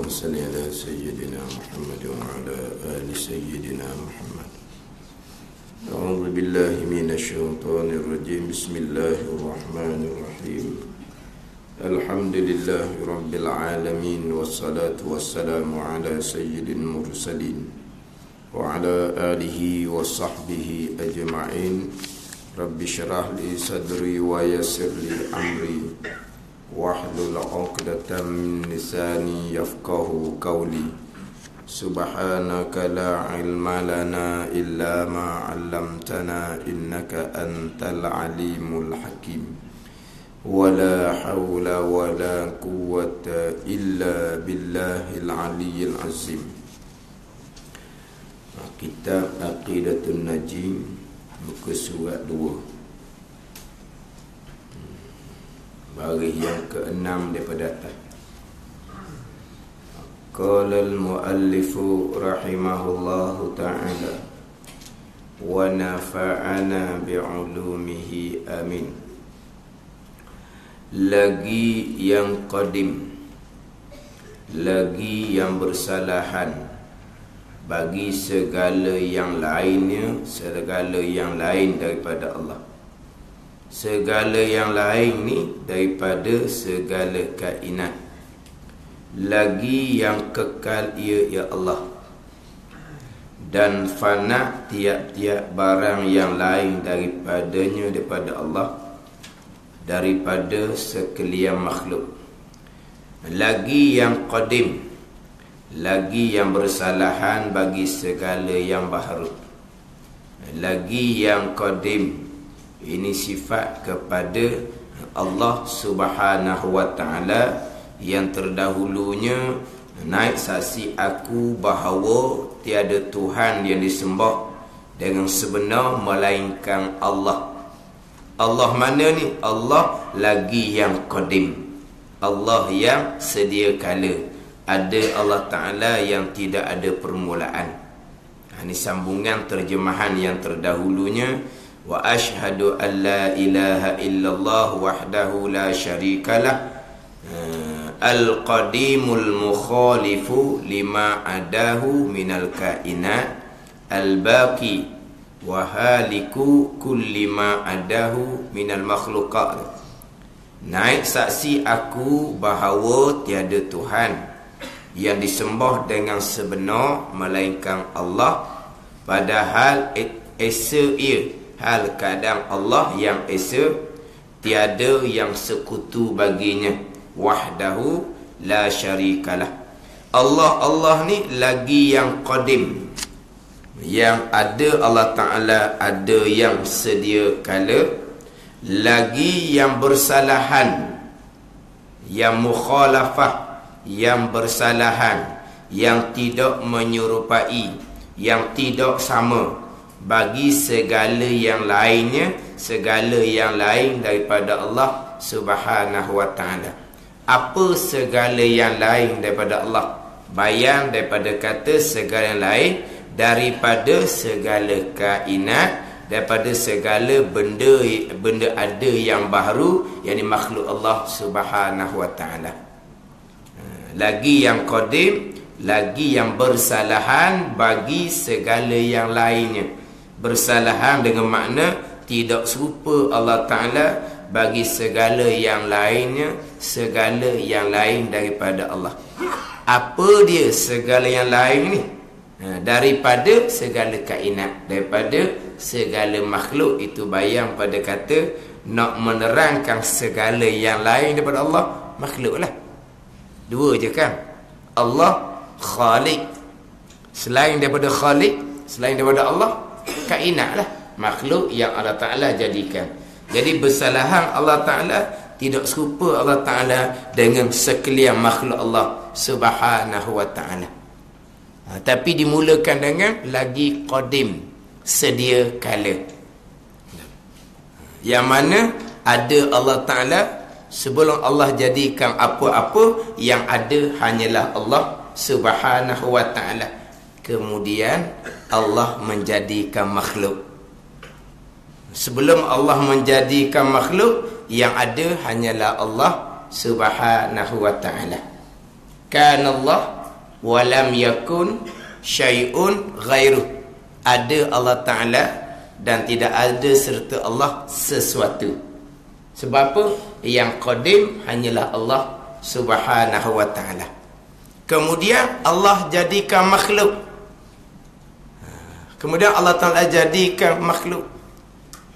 اللهم صل على سيدنا محمد وعلى آل سيدنا محمد. أعوذ بالله من الشيطان الرجيم. بسم الله الرحمن الرحيم. الحمد لله رب العالمين، والصلاة والسلام على سيد المرسلين وعلى آله وصحبه أجمعين. رب اشرح لي صدري ويسر لي أمري واحلل عقدة من لساني يفقهوا قولي. سبحانك لا علم لنا إلا ما علمتنا إنك أنت العليم الحكيم. ولا حول ولا قوة إلا بالله العلي العظيم. Kitab Aqidatul Najim, muka surat 2, baris yang ke-6 daripada atas. Qala al-muallifu rahimahullahu ta'ala wa nafa'ana bi'ulumihi amin. Lagi yang qadim, lagi yang bersalahan bagi segala yang lainnya, segala yang lain daripada Allah. Segala yang lain ni daripada segala kainat. Lagi yang kekal ia ya Allah, dan fana tiap-tiap barang yang lain daripadanya, daripada Allah, daripada sekalian makhluk. Lagi yang qadim, lagi yang bersalahan bagi segala yang baharu. Lagi yang qadim, ini sifat kepada Allah Subhanahu wa ta'ala yang terdahulunya naik saksi aku bahawa tiada Tuhan yang disembah dengan sebenar melainkan Allah. Allah mana ni? Allah lagi yang qadim, Allah yang sedia kala. Ada Allah Ta'ala yang tidak ada permulaan. Ini sambungan terjemahan yang terdahulunya. Wa ashhadu an la ilaha illallah wahdahu la syarikalah al-qadimul mukhalifu lima adahu minal kainat al-baqi wa haliku kulli ma adahu minal makhluqat. Naik saksi aku bahawa tiada Tuhan yang disembah dengan sebenar melainkan Allah, padahal esa ia, hal kadang Allah yang esa, tiada yang sekutu baginya, wahdahu la syarikalah. Allah ni lagi yang qadim, yang ada Allah Ta'ala, ada yang sedia kala. Lagi yang bersalahan, yang mukhalafah, yang bersalahan, yang tidak menyerupai, yang tidak sama bagi segala yang lainnya, segala yang lain daripada Allah Subhanahu wa ta'ala. Apa segala yang lain daripada Allah? Bayan daripada kata segala yang lain, daripada segala kainat, daripada segala benda ada yang baharu, yakni makhluk Allah Subhanahu wa ta'ala. Lagi yang qadim, lagi yang bersalahan bagi segala yang lainnya. Bersalahan dengan makna tidak serupa Allah Ta'ala bagi segala yang lainnya, segala yang lain daripada Allah. Apa dia segala yang lain ni? Daripada segala kainat, daripada segala makhluk. Itu bayang pada kata nak menerangkan segala yang lain daripada Allah, makhluk lah. Dua je kan? Allah Khaliq. Selain daripada Khaliq, selain daripada Allah, kainat lah, makhluk yang Allah Ta'ala jadikan. Jadi bersalahan Allah Ta'ala, tidak serupa Allah Ta'ala dengan sekalian makhluk Allah Subhanahu wa ta'ala. Tapi dimulakan dengan lagi qadim, sedia kala, yang mana ada Allah Ta'ala. Sebelum Allah jadikan apa-apa, yang ada hanyalah Allah Subhanahu wa ta'ala. Kemudian Allah menjadikan makhluk. Sebelum Allah menjadikan makhluk, yang ada hanyalah Allah Subhanahu wa ta'ala. Kana Allah walam yakun syai'un ghairuh. Ada Allah Ta'ala dan tidak ada serta Allah sesuatu. Sebab apa? Yang qadim hanyalah Allah Subhanahu wa ta'ala. Kemudian Allah jadikan makhluk. Kemudian Allah Ta'ala jadikan makhluk.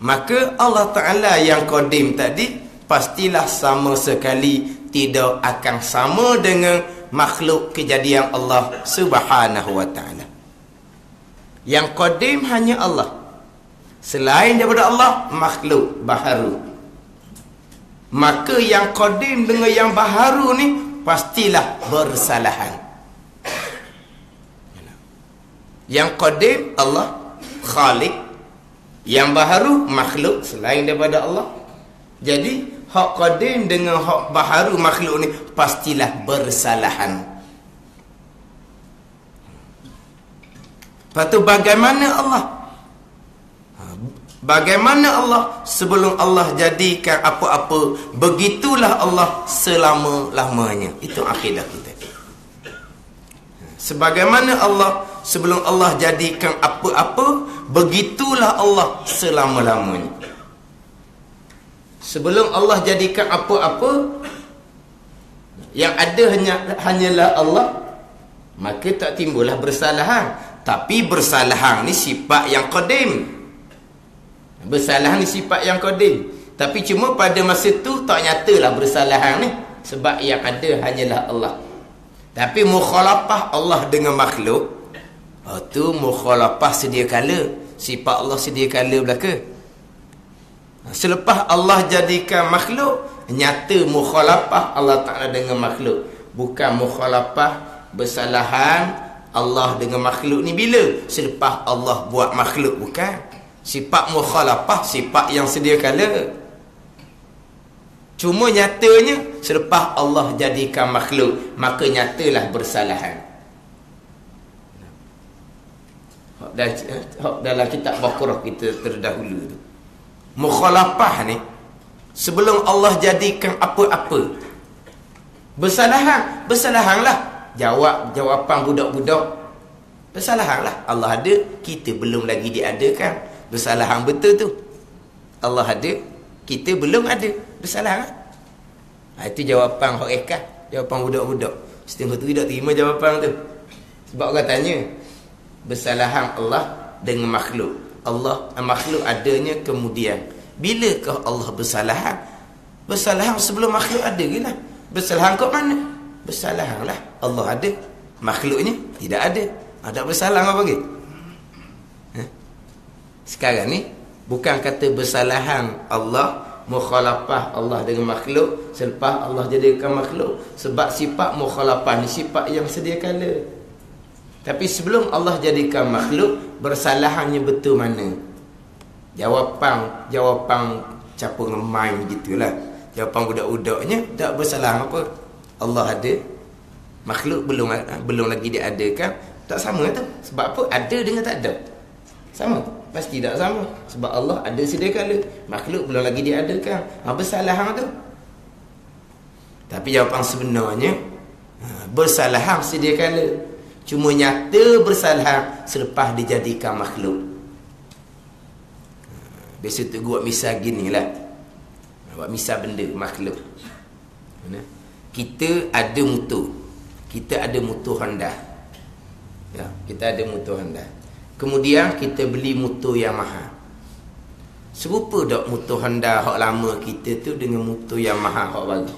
Maka Allah Ta'ala yang qadim tadi pastilah sama sekali tidak akan sama dengan makhluk kejadian Allah Subhanahu wa ta'ala. Yang qadim hanya Allah. Selain daripada Allah, makhluk baharu. Maka yang qadim dengan yang baharu ni pastilah bersalahan. Yang qadim Allah Khalik, yang baharu makhluk selain daripada Allah. Jadi hak qadim dengan hak baharu makhluk ni pastilah bersalahan. Lepas tu bagaimana Allah? Bagaimana Allah sebelum Allah jadikan apa-apa, begitulah Allah selama-lamanya. Itu akidah kita. Sebagaimana Allah sebelum Allah jadikan apa-apa, begitulah Allah selama-lamanya. Sebelum Allah jadikan apa-apa, yang ada hanyalah Allah, maka tak timbullah bersalahan. Tapi bersalahan ni sifat yang qadim. Bersalahan ni sifat yang qadim. Tapi cuma pada masa tu tak nyatalah bersalahan ni, sebab yang ada hanyalah Allah. Tapi mukhalafah Allah dengan makhluk, tu mukhalafah sedia kala. Sifat Allah sedia kala belaka. Selepas Allah jadikan makhluk, nyata mukhalafah Allah Ta'ala dengan makhluk. Bukan mukhalafah bersalahan Allah dengan makhluk ni bila? Selepas Allah buat makhluk, bukan. Sifat mukhalafah sifat yang sedia kala. Cuma nyatanya selepas Allah jadikan makhluk, maka nyatalah bersalahan. Dalam kitab Baqarah kita terdahulu tu, mukhalafah ni sebelum Allah jadikan apa-apa, bersalahanlah. Jawapan budak-budak, bersalahanlah. Allah ada, kita belum lagi diadakan. Bersalahan betul tu. Allah ada, kita belum ada. Bersalahan. Itu jawapan hak ekah, jawapan budak-budak. Setengah tu tidak terima jawapan tu. Sebab orang tanya, bersalahan Allah dengan makhluk. Allah makhluk adanya kemudian. Bilakah Allah bersalahan? Bersalahan sebelum makhluk ada ke lah. Bersalahan kat mana? Bersalahanlah. Allah ada, makhluknya tidak ada. Ada bersalah apa lagi? Sekarang ni bukan kata bersalahan Allah, mukhalafah Allah dengan makhluk selepas Allah jadikan makhluk. Sebab sifat mukhalafah ni sifat yang sedia kala. Tapi sebelum Allah jadikan makhluk, bersalahannya betul mana? Jawapan capung main gitulah. Jawapan budak-budaknya tak bersalah apa. Allah ada, makhluk belum lagi diadakan. Tak sama tu. Sebab apa? Ada dengan tak ada sama? Pasti tak sama. Sebab Allah ada sedia kala, makhluk belum lagi diadakan. Bersalahan tu. Tapi jawapan sebenarnya, bersalahan sedia kala. Cuma nyata bersalahan selepas dijadikan makhluk. Biasa tu buat misal gini lah. Buat misal benda makhluk. Kita ada motor. Kita ada motor Honda. Ya, kita ada motor Honda. Kemudian kita beli motor yang mahal. Serupa tak motor Honda hak lama kita tu dengan motor yang mahal hak baru?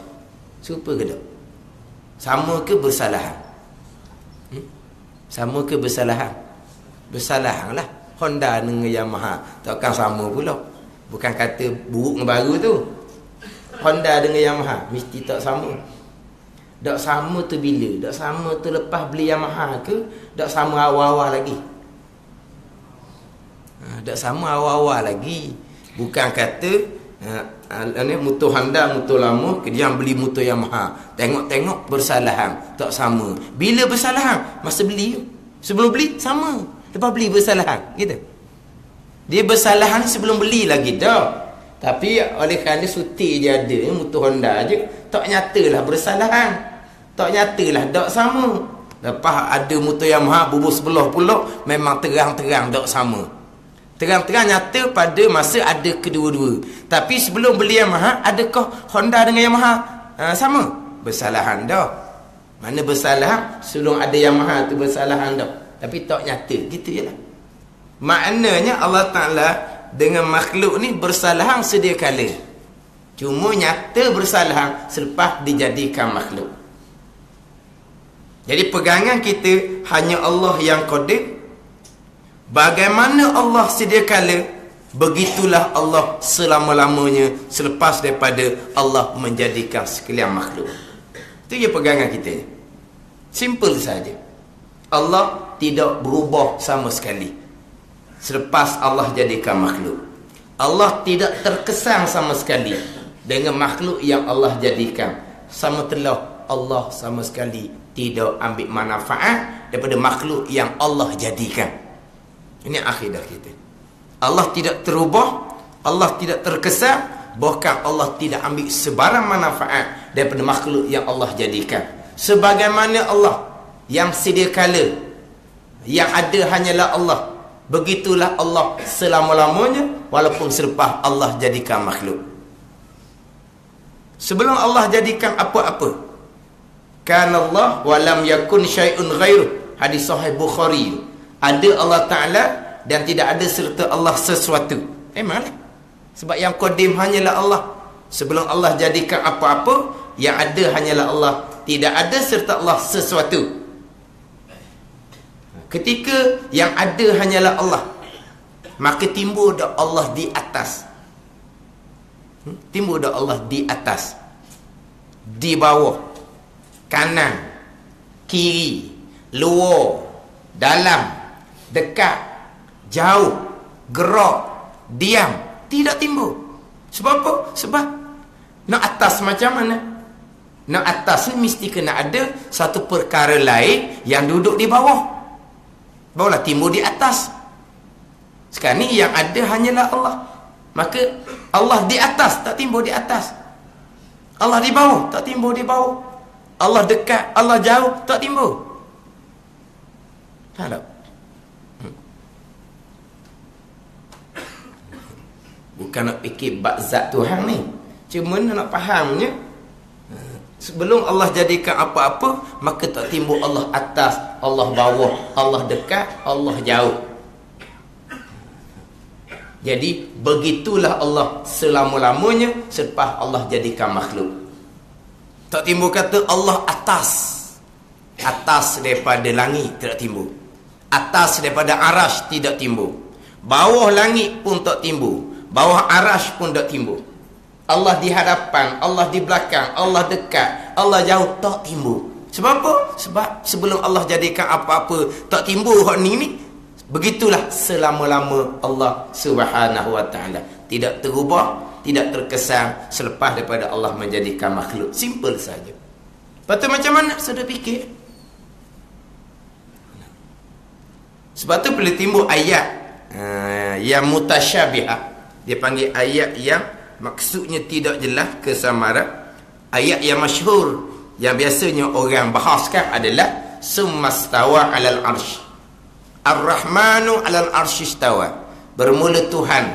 Serupa ke tak? Sama ke bersalahan? Sama ke bersalahan? Bersalahan lah. Honda dengan Yamaha takkan sama pula. Bukan kata buruk dengan baru tu. Honda dengan Yamaha mesti tak sama. Tak sama tu bila? Tak sama tu lepas beli Yamaha ke? Tak sama awal-awal lagi? Tak sama awal-awal lagi. Bukan kata motor Honda, motor lama, kemudian beli motor Yamaha. Tengok-tengok bersalahan. Tak sama. Bila bersalahan? Masa beli. Sebelum beli sama. Lepas beli bersalahan. Gitu. Dia bersalahan sebelum beli lagi dah. Tapi oleh kerana suti je ada motor Honda je, tak nyatalah bersalahan. Tak nyatalah tak sama. Lepas ada Mutayamah bubur sebelah pula, memang terang-terang tak sama. Terang-terang nyata pada masa ada kedua-dua. Tapi sebelum beli Yamaha, adakah Honda dengan Yamaha sama? Bersalahan dah. Mana bersalahan? Sebelum ada Yamaha tu bersalahan dah. Tapi tak nyata. Gitu je lah. Maknanya Allah Ta'ala dengan makhluk ni bersalahan sedia kala. Cuma nyata bersalahan selepas dijadikan makhluk. Jadi pegangan kita hanya Allah yang qadir. Bagaimana Allah sedia kala, begitulah Allah selama-lamanya selepas daripada Allah menjadikan sekalian makhluk. Itu je pegangan kita. Simple saja. Allah tidak berubah sama sekali selepas Allah jadikan makhluk. Allah tidak terkesan sama sekali dengan makhluk yang Allah jadikan. Sama telah Allah sama sekali tidak ambil manfaat daripada makhluk yang Allah jadikan. Ini akidah kita. Allah tidak terubah, Allah tidak terkesan, bahkan Allah tidak ambil sebarang manfaat daripada makhluk yang Allah jadikan. Sebagaimana Allah yang sedia kala, yang ada hanyalah Allah, begitulah Allah selama-lamanya walaupun selepas Allah jadikan makhluk. Sebelum Allah jadikan apa-apa, kana Allah wa lam yakun syai'un ghairu. Hadis sahih Bukhari. Ada Allah Ta'ala dan tidak ada serta Allah sesuatu. Mana? Sebab yang qadim hanyalah Allah. Sebelum Allah jadikan apa-apa, yang ada hanyalah Allah. Tidak ada serta Allah sesuatu. Ketika yang ada hanyalah Allah, maka timbul dah Allah di atas. Timbul dah Allah di atas, di bawah, kanan, kiri, luar, dalam, dekat, jauh, gerak, diam. Tidak timbul. Sebab apa? Sebab nak atas macam mana? Nak atas ni mesti kena ada satu perkara lain yang duduk di bawah, barulah timbul di atas. Sekarang ni yang ada hanyalah Allah. Maka Allah di atas, tak timbul di atas. Allah di bawah, tak timbul di bawah. Allah dekat, Allah jauh, tak timbul. Faham tak? Bukan nak fikir bab zat Tuhan ni, cuma nak fahamnya. Sebelum Allah jadikan apa-apa, maka tak timbul Allah atas, Allah bawah, Allah dekat, Allah jauh. Jadi begitulah Allah selama-lamanya selepas Allah jadikan makhluk. Tak timbul kata Allah atas. Atas daripada langit tidak timbul. Atas daripada arash tidak timbul. Bawah langit pun tak timbul. Bawah arash pun tak timbul. Allah di hadapan, Allah di belakang, Allah dekat, Allah jauh, tak timbul. Sebab apa? Sebab sebelum Allah jadikan apa-apa tak timbul hak ni. Begitulah selama-lama Allah Subhanahu wa taala. Tidak terubah, tidak terkesan selepas daripada Allah menjadikan makhluk. Simple saja. Lepas tu macam mana? Sudah fikir. Sebab tu boleh timbul ayat yang mutasyabihah. Dia panggil ayat yang maksudnya tidak jelas kesamaran. Ayat yang masyhur yang biasanya orang bahaskan adalah summastawa 'alal arsy. Ar-Rahmanu 'alal arsy istawa. Bermula Tuhan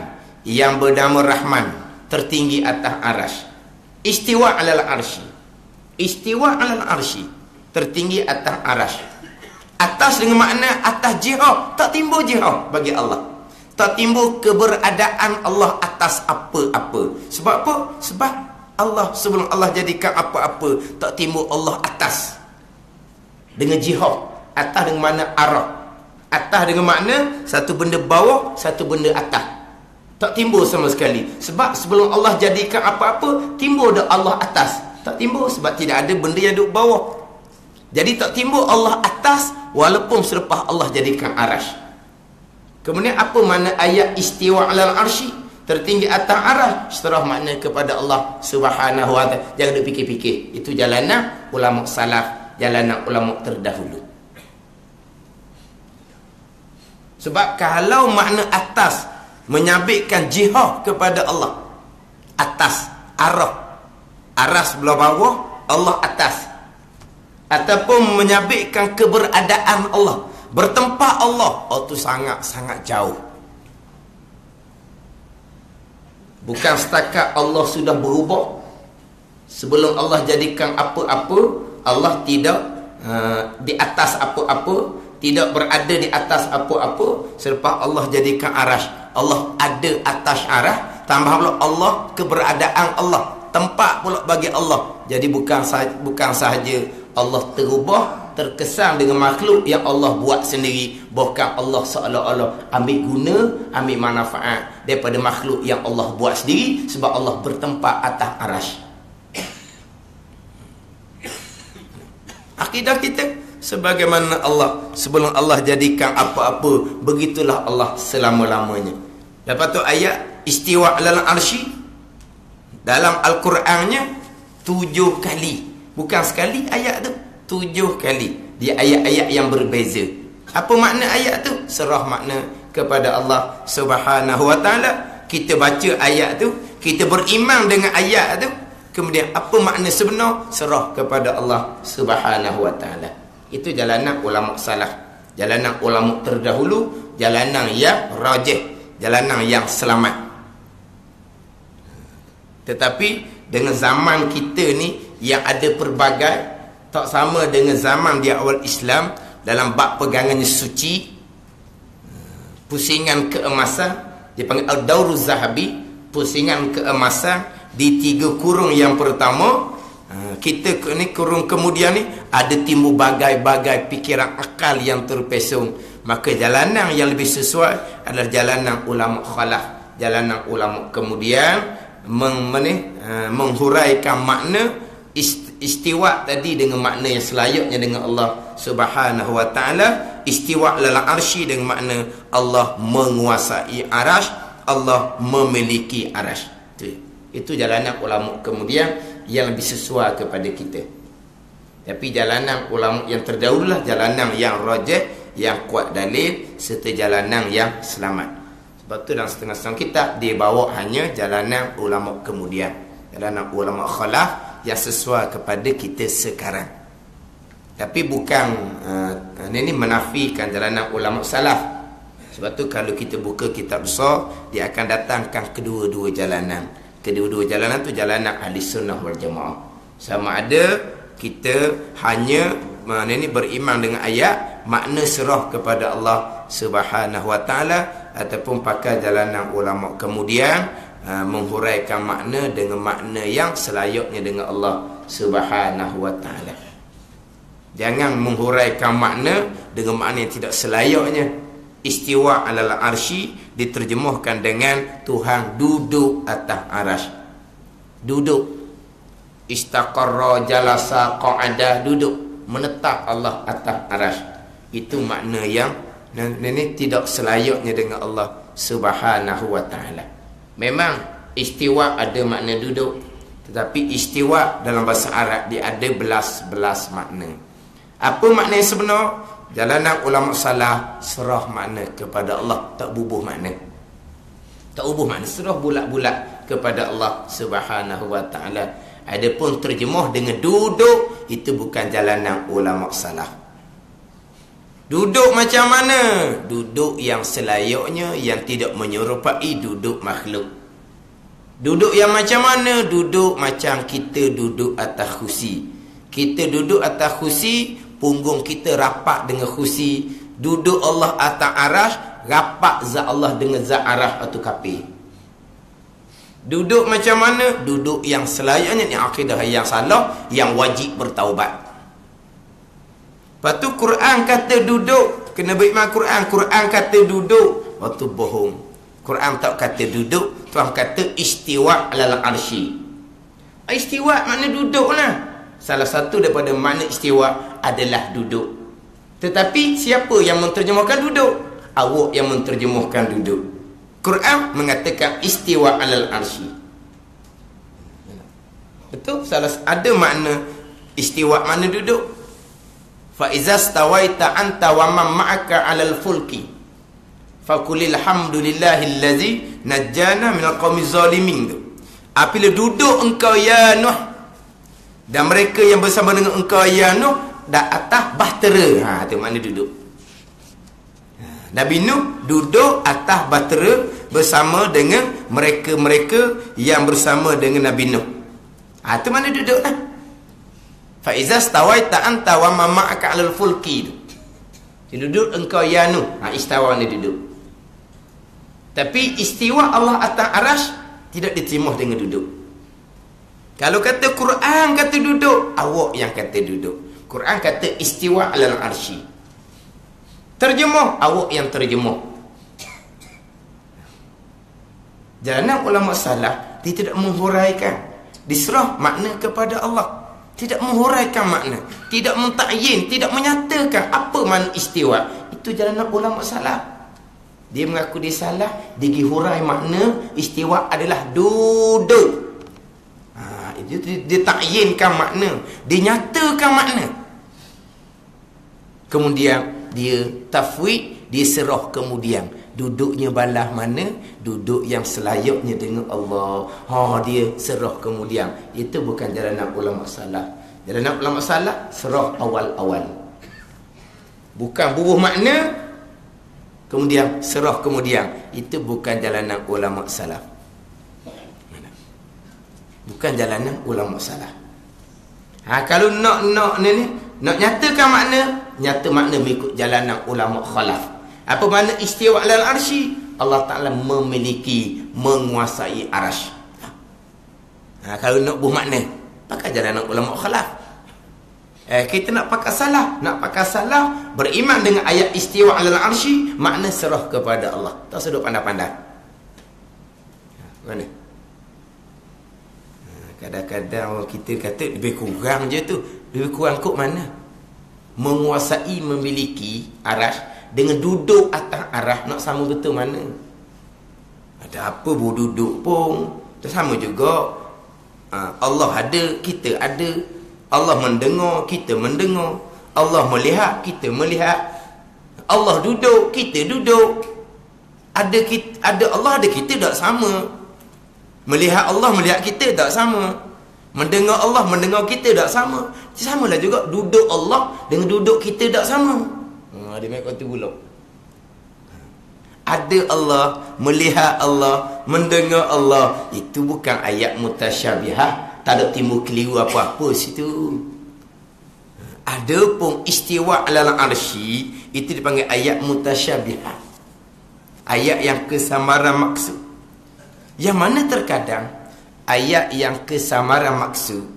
yang bernama Rahman tertinggi atas arasy. Istiwa 'alal arsy. Istiwa 'alal arsy, tertinggi atas arasy. Atas dengan makna atas jihad, tak timbul jihad bagi Allah. Tak timbul keberadaan Allah atas apa-apa. Sebab apa? Sebab Allah sebelum Allah jadikan apa-apa, tak timbul Allah atas dengan jihad. Atas dengan makna arah. Atas dengan makna satu benda bawah, satu benda atas. Tak timbul sama sekali. Sebab sebelum Allah jadikan apa-apa, timbul dah Allah atas. Tak timbul sebab tidak ada benda yang duduk bawah. Jadi tak timbul Allah atas walaupun selepas Allah jadikan arash. Kemudian apa makna ayat istiwa 'alal arsy? Tertinggi atas arasy. Seterah makna kepada Allah Subhanahu wa taala. Jangan duk fikir-fikir. Itu jalanan ulama salaf, jalanan ulama terdahulu. Sebab kalau makna atas menyabitkan jihad kepada Allah. Atas, arah. Arah sebelah bawah, Allah atas. ataupun menyabitkan keberadaan Allah, bertempat Allah, itu sangat-sangat jauh. Bukan setakat Allah sudah berubah. Sebelum Allah jadikan apa-apa, Allah tidak di atas apa-apa, tidak berada di atas apa-apa. Selepas Allah jadikan arash, Allah ada atas arash. Tambah pula Allah, keberadaan Allah, tempat pula bagi Allah. Jadi bukan sahaja Allah terubah, terkesan dengan makhluk yang Allah buat sendiri. Bahkan Allah seolah-olah ambil guna, ambil manfaat daripada makhluk yang Allah buat sendiri, sebab Allah bertempat atas arash. Akidah kita sebagaimana Allah, sebelum Allah jadikan apa-apa, begitulah Allah selama-lamanya. Lepas tu ayat istiwa alal arsy dalam Al-Qurannya 7 kali. Bukan sekali ayat tu, 7 kali. Di ayat-ayat yang berbeza. Apa makna ayat tu? Serah makna kepada Allah Subhanahu wa taala. Kita baca ayat tu, kita beriman dengan ayat tu. Kemudian apa makna sebenar? Serah kepada Allah Subhanahu wa taala. Itu jalanan ulama salaf, jalanan ulama terdahulu, jalanan yang rajih, jalanan yang selamat. Tetapi dengan zaman kita ni yang ada pelbagai, tak sama dengan zaman di awal Islam dalam bab pegangannya suci, pusingan keemasan dipanggil Ad-Dauruz Zahabi, pusingan keemasan di 3 kurung yang pertama. Kita ni kurung kemudian ni ada timbul bagai-bagai fikiran akal yang terpesong. Maka jalanan yang lebih sesuai adalah jalanan ulama khalaf, jalanan ulama kemudian menghuraikan makna istiwa tadi dengan makna yang selayaknya dengan Allah Subhanahu wa taala. Istiwa alal arsy dengan makna Allah menguasai arash, Allah memiliki arash. Itu jalanan ulama kemudian yang lebih sesuai kepada kita. Tapi jalanan ulama yang terdahululah jalanan yang rajih, yang kuat dalil, serta jalanan yang selamat. Sebab tu dalam setengah-setengah kitab dia bawa hanya jalanan ulama kemudian, jalanan ulama khalaf yang sesuai kepada kita sekarang. Tapi bukan ini menafikan jalanan ulama salaf. Sebab tu kalau kita buka kitab besar, dia akan datangkan kedua-dua jalanan. Kedua-dua jalanan tu jalanan ahli sunnah wal jamaah. Sama ada kita hanya beriman dengan ayat, makna serah kepada Allah Subhanahu wa taala, ataupun pakai jalanan ulama kemudian menghuraikan makna dengan makna yang selayaknya dengan Allah Subhanahu wa taala. Jangan menghuraikan makna dengan makna yang tidak selayaknya. Istiwa alal arsy diterjemahkan dengan Tuhan duduk atas arash. Duduk. Istaqarra jalasa qa'ada, duduk, menetap Allah atas arash. Itu makna yang ini tidak selayaknya dengan Allah Subhanahu wa taala. Memang istiwa ada makna duduk, tetapi istiwa dalam bahasa Arab dia ada belas-belas makna. Apa makna yang sebenar? Jalanan ulama salah serah makna kepada Allah, tak bubuh makna. Tak bubuh makna, serah bulat-bulat kepada Allah Subhanahu wa taala. Adapun terjemah dengan duduk, itu bukan jalanan ulama salah. Duduk macam mana? Duduk yang selayaknya, yang tidak menyerupai duduk makhluk. Duduk yang macam mana? Duduk macam kita duduk atas kursi. Kita duduk atas kursi, punggung kita rapat dengan kursi. Duduk Allah atas arash, rapat zat Allah dengan zat arash atau kapir. Duduk macam mana? Duduk yang selayaknya, yang akidah yang salah, yang wajib bertaubat. Lepas tu Quran kata duduk, kena beriman Quran. Quran kata duduk, waktu bohong. Quran tak kata duduk, Tuhan kata istiwa alal arsy. Istiwa makna duduk lah. Salah satu daripada makna istiwa adalah duduk. Tetapi siapa yang menterjemahkan duduk? Awak yang menterjemahkan duduk. Quran mengatakan istiwa alal arsy. Betul? Salah ada makna istiwa, makna duduk. Fa iza stawaita anta wa man ma'aka 'alal fulki faqulil hamdulillahillazi najjana minal qaumiz zalimin. Apabila duduk engkau ya Nuh dan mereka yang bersama dengan engkau ya Nuh, dak atas bahtera. Tu mana duduk. Nabi Nuh duduk atas bahtera bersama dengan mereka-mereka yang bersama dengan Nabi Nuh. Tu mana duduk lah. Fa iza stawaita anta wa ma ma'aka 'alal fulki. Duduk engkau ya Nuh. Istawa ni duduk. Tapi istiwa Allah atas arasy tidak diterima dengan duduk. Kalau kata Quran kata duduk, awak yang kata duduk. Quran kata istiwa 'alal arsy. Terjemah, awak yang terjemah. Jalanan ulama salah, dia tidak menghuraikan. Diserah makna kepada Allah. Tidak menghuraikan makna, tidak mentakyin, tidak menyatakan apa makna istiwa. Itu jalanan ulama salah. Dia mengaku dia salah, dia pergi hurai makna istiwa adalah duduk. Dia takyinkan makna, dia nyatakan makna. Kemudian dia tafwid, dia serah kemudian. Duduknya balah mana? Duduk yang selayaknya dengan Allah. Dia serah kemudian. Itu bukan jalanan ulama salah. Jalanan ulama salah serah awal-awal. Bukan bubuh makna kemudian serah kemudian. Itu bukan jalanan ulama salah. Bukan jalanan ulama salah. Kalau nak nyatakan makna, nyata makna mengikut jalanan ulama khalaf. Apa makna istiwa 'alal arsy? Allah Ta'ala memiliki, menguasai arasy. Kalau nak buh makna, pakai jalanan ulama khalaf. Kita nak pakai salah, beriman dengan ayat istiwa 'alal arsy, makna serah kepada Allah. Tak sedut pandai-pandai. Mana? Kadang-kadang kita kata lebih kurang je tu. Lebih kurang kot mana? Menguasai, memiliki arasy dengan duduk atas arah, nak sama betul mana? Ada apa bu duduk pun sama juga. Allah ada, kita ada. Allah mendengar, kita mendengar. Allah melihat, kita melihat. Allah duduk, kita duduk. Ada Allah, ada kita tak sama. Melihat Allah, melihat kita tak sama. Mendengar Allah, mendengar kita tak sama. Samalah juga duduk Allah dengan duduk kita tak sama. Dia main kata pula. Ada Allah, melihat Allah, mendengar Allah. Itu bukan ayat mutasyabihah. Tak ada timbul keliru apa-apa situ. Ada pun istiwa 'alal arsy, itu dipanggil ayat mutasyabihah. Ayat yang kesamaran maksud. Yang mana terkadang ayat yang kesamaran maksud,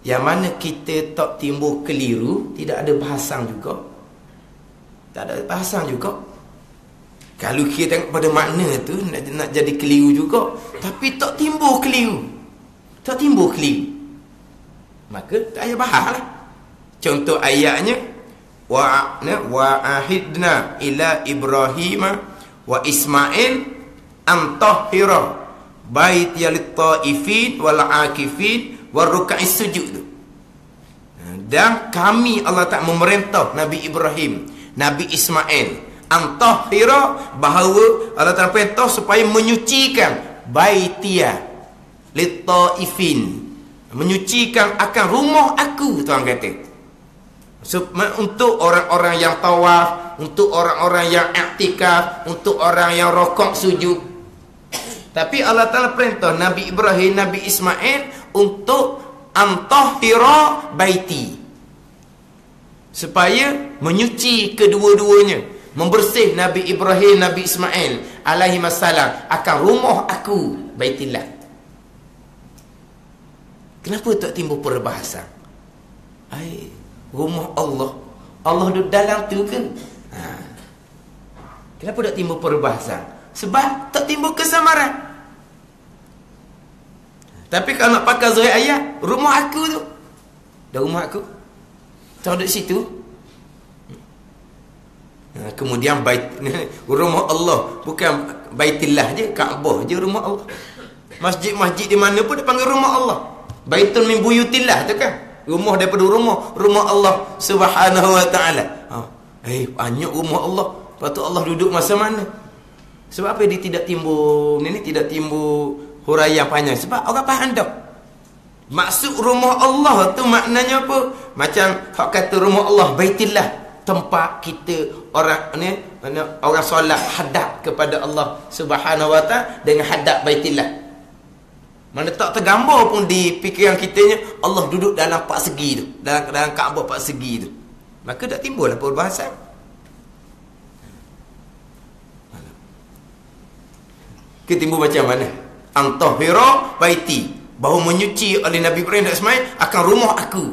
yang mana kita tak timbul keliru, tidak ada bahasan juga. Tak ada bahasan juga. Kalau kita tengok pada makna tu nak jadi keliru juga, tapi tak timbul keliru. Tak timbul keliru. Maka tak payah bahas lah. Contoh ayatnya wa ahidna ila Ibrahim wa Ismail an tahhira baiti lit-taifin wal akifin war ruk'is sujud. Dan kami Allah Ta'ala memerintah Nabi Ibrahim, Nabi Ismail antahira, bahawa Allah Ta'ala perintah supaya menyucikan baitia lit-taifin, menyucikan akan rumah aku, Tuhan kata. Untuk orang-orang yang tawaf, untuk orang-orang yang iktikaf, untuk orang yang rokok sujud. Tapi Allah Ta'ala perintah Nabi Ibrahim, Nabi Ismail untuk antahira baiti, supaya menyuci kedua-duanya, membersih Nabi Ibrahim, Nabi Ismail alaihi wassalam akan rumah aku, Baitillah. Kenapa tak timbul perbahasan? Rumah Allah, Allah duduk dalam tu ke? Kenapa tak timbul perbahasan? Sebab tak timbul kesamaran. Tapi kalau nak pakai zahir ayat, rumah aku tu, dah rumah aku tak ada situ. Kemudian rumah Allah bukan Baitillah je, Kaabah je rumah Allah. Masjid-masjid di mana pun dia panggil rumah Allah. Baitul min buyutillah tu kan, rumah daripada rumah Allah Subhanahu wa taala. Banyak rumah Allah. Patut Allah duduk masa mana? Sebab apa dia tidak timbul tidak timbul huraian panjang? Sebab orang faham tak? Maksud rumah Allah tu maknanya apa? Macam hak kata rumah Allah Baitillah, tempat kita orang ni orang solat hadap kepada Allah Subhanahu wa taala dengan hadap Baitillah. Mana tak tergambar pun di fikiran kitanya Allah duduk dalam 4 segi tu, dalam Kaabah 4 segi tu. Maka tak timbullah perbahasan. Ketimbul macam mana? Antahira baiti, bahawa menyuci oleh Nabi Ibrahim dan Ismail akan rumah aku.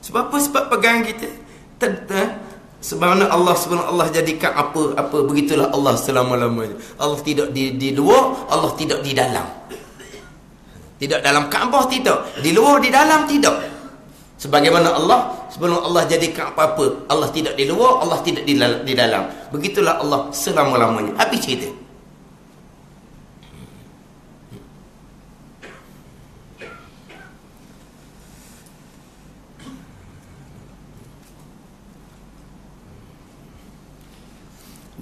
Sebab apa? Sebab pegangan kita sebagaimana Allah jadikan apa begitulah Allah selama-lamanya. Allah tidak di luar, Allah tidak di dalam. Tidak dalam Kaabah, tidak di luar, di dalam, tidak. Sebagaimana Allah, sebelum Allah jadikan apa-apa, Allah tidak di luar, Allah tidak di dalam. Begitulah Allah selama-lamanya. Habis cerita.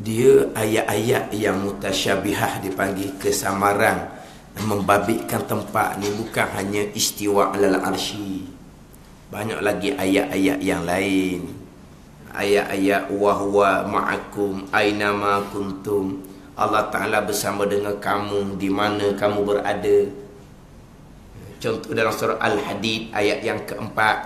Dia ayat-ayat yang mutasyabihah dipanggil kesamaran, membabitkan tempat ni bukan hanya istiwa alal arsy. Banyak lagi ayat-ayat yang lain. Ayat-ayat wahwa ma'akum aina ma kuntum. Allah Ta'ala bersama dengan kamu di mana kamu berada. Contoh dalam surah Al-Hadid ayat yang keempat.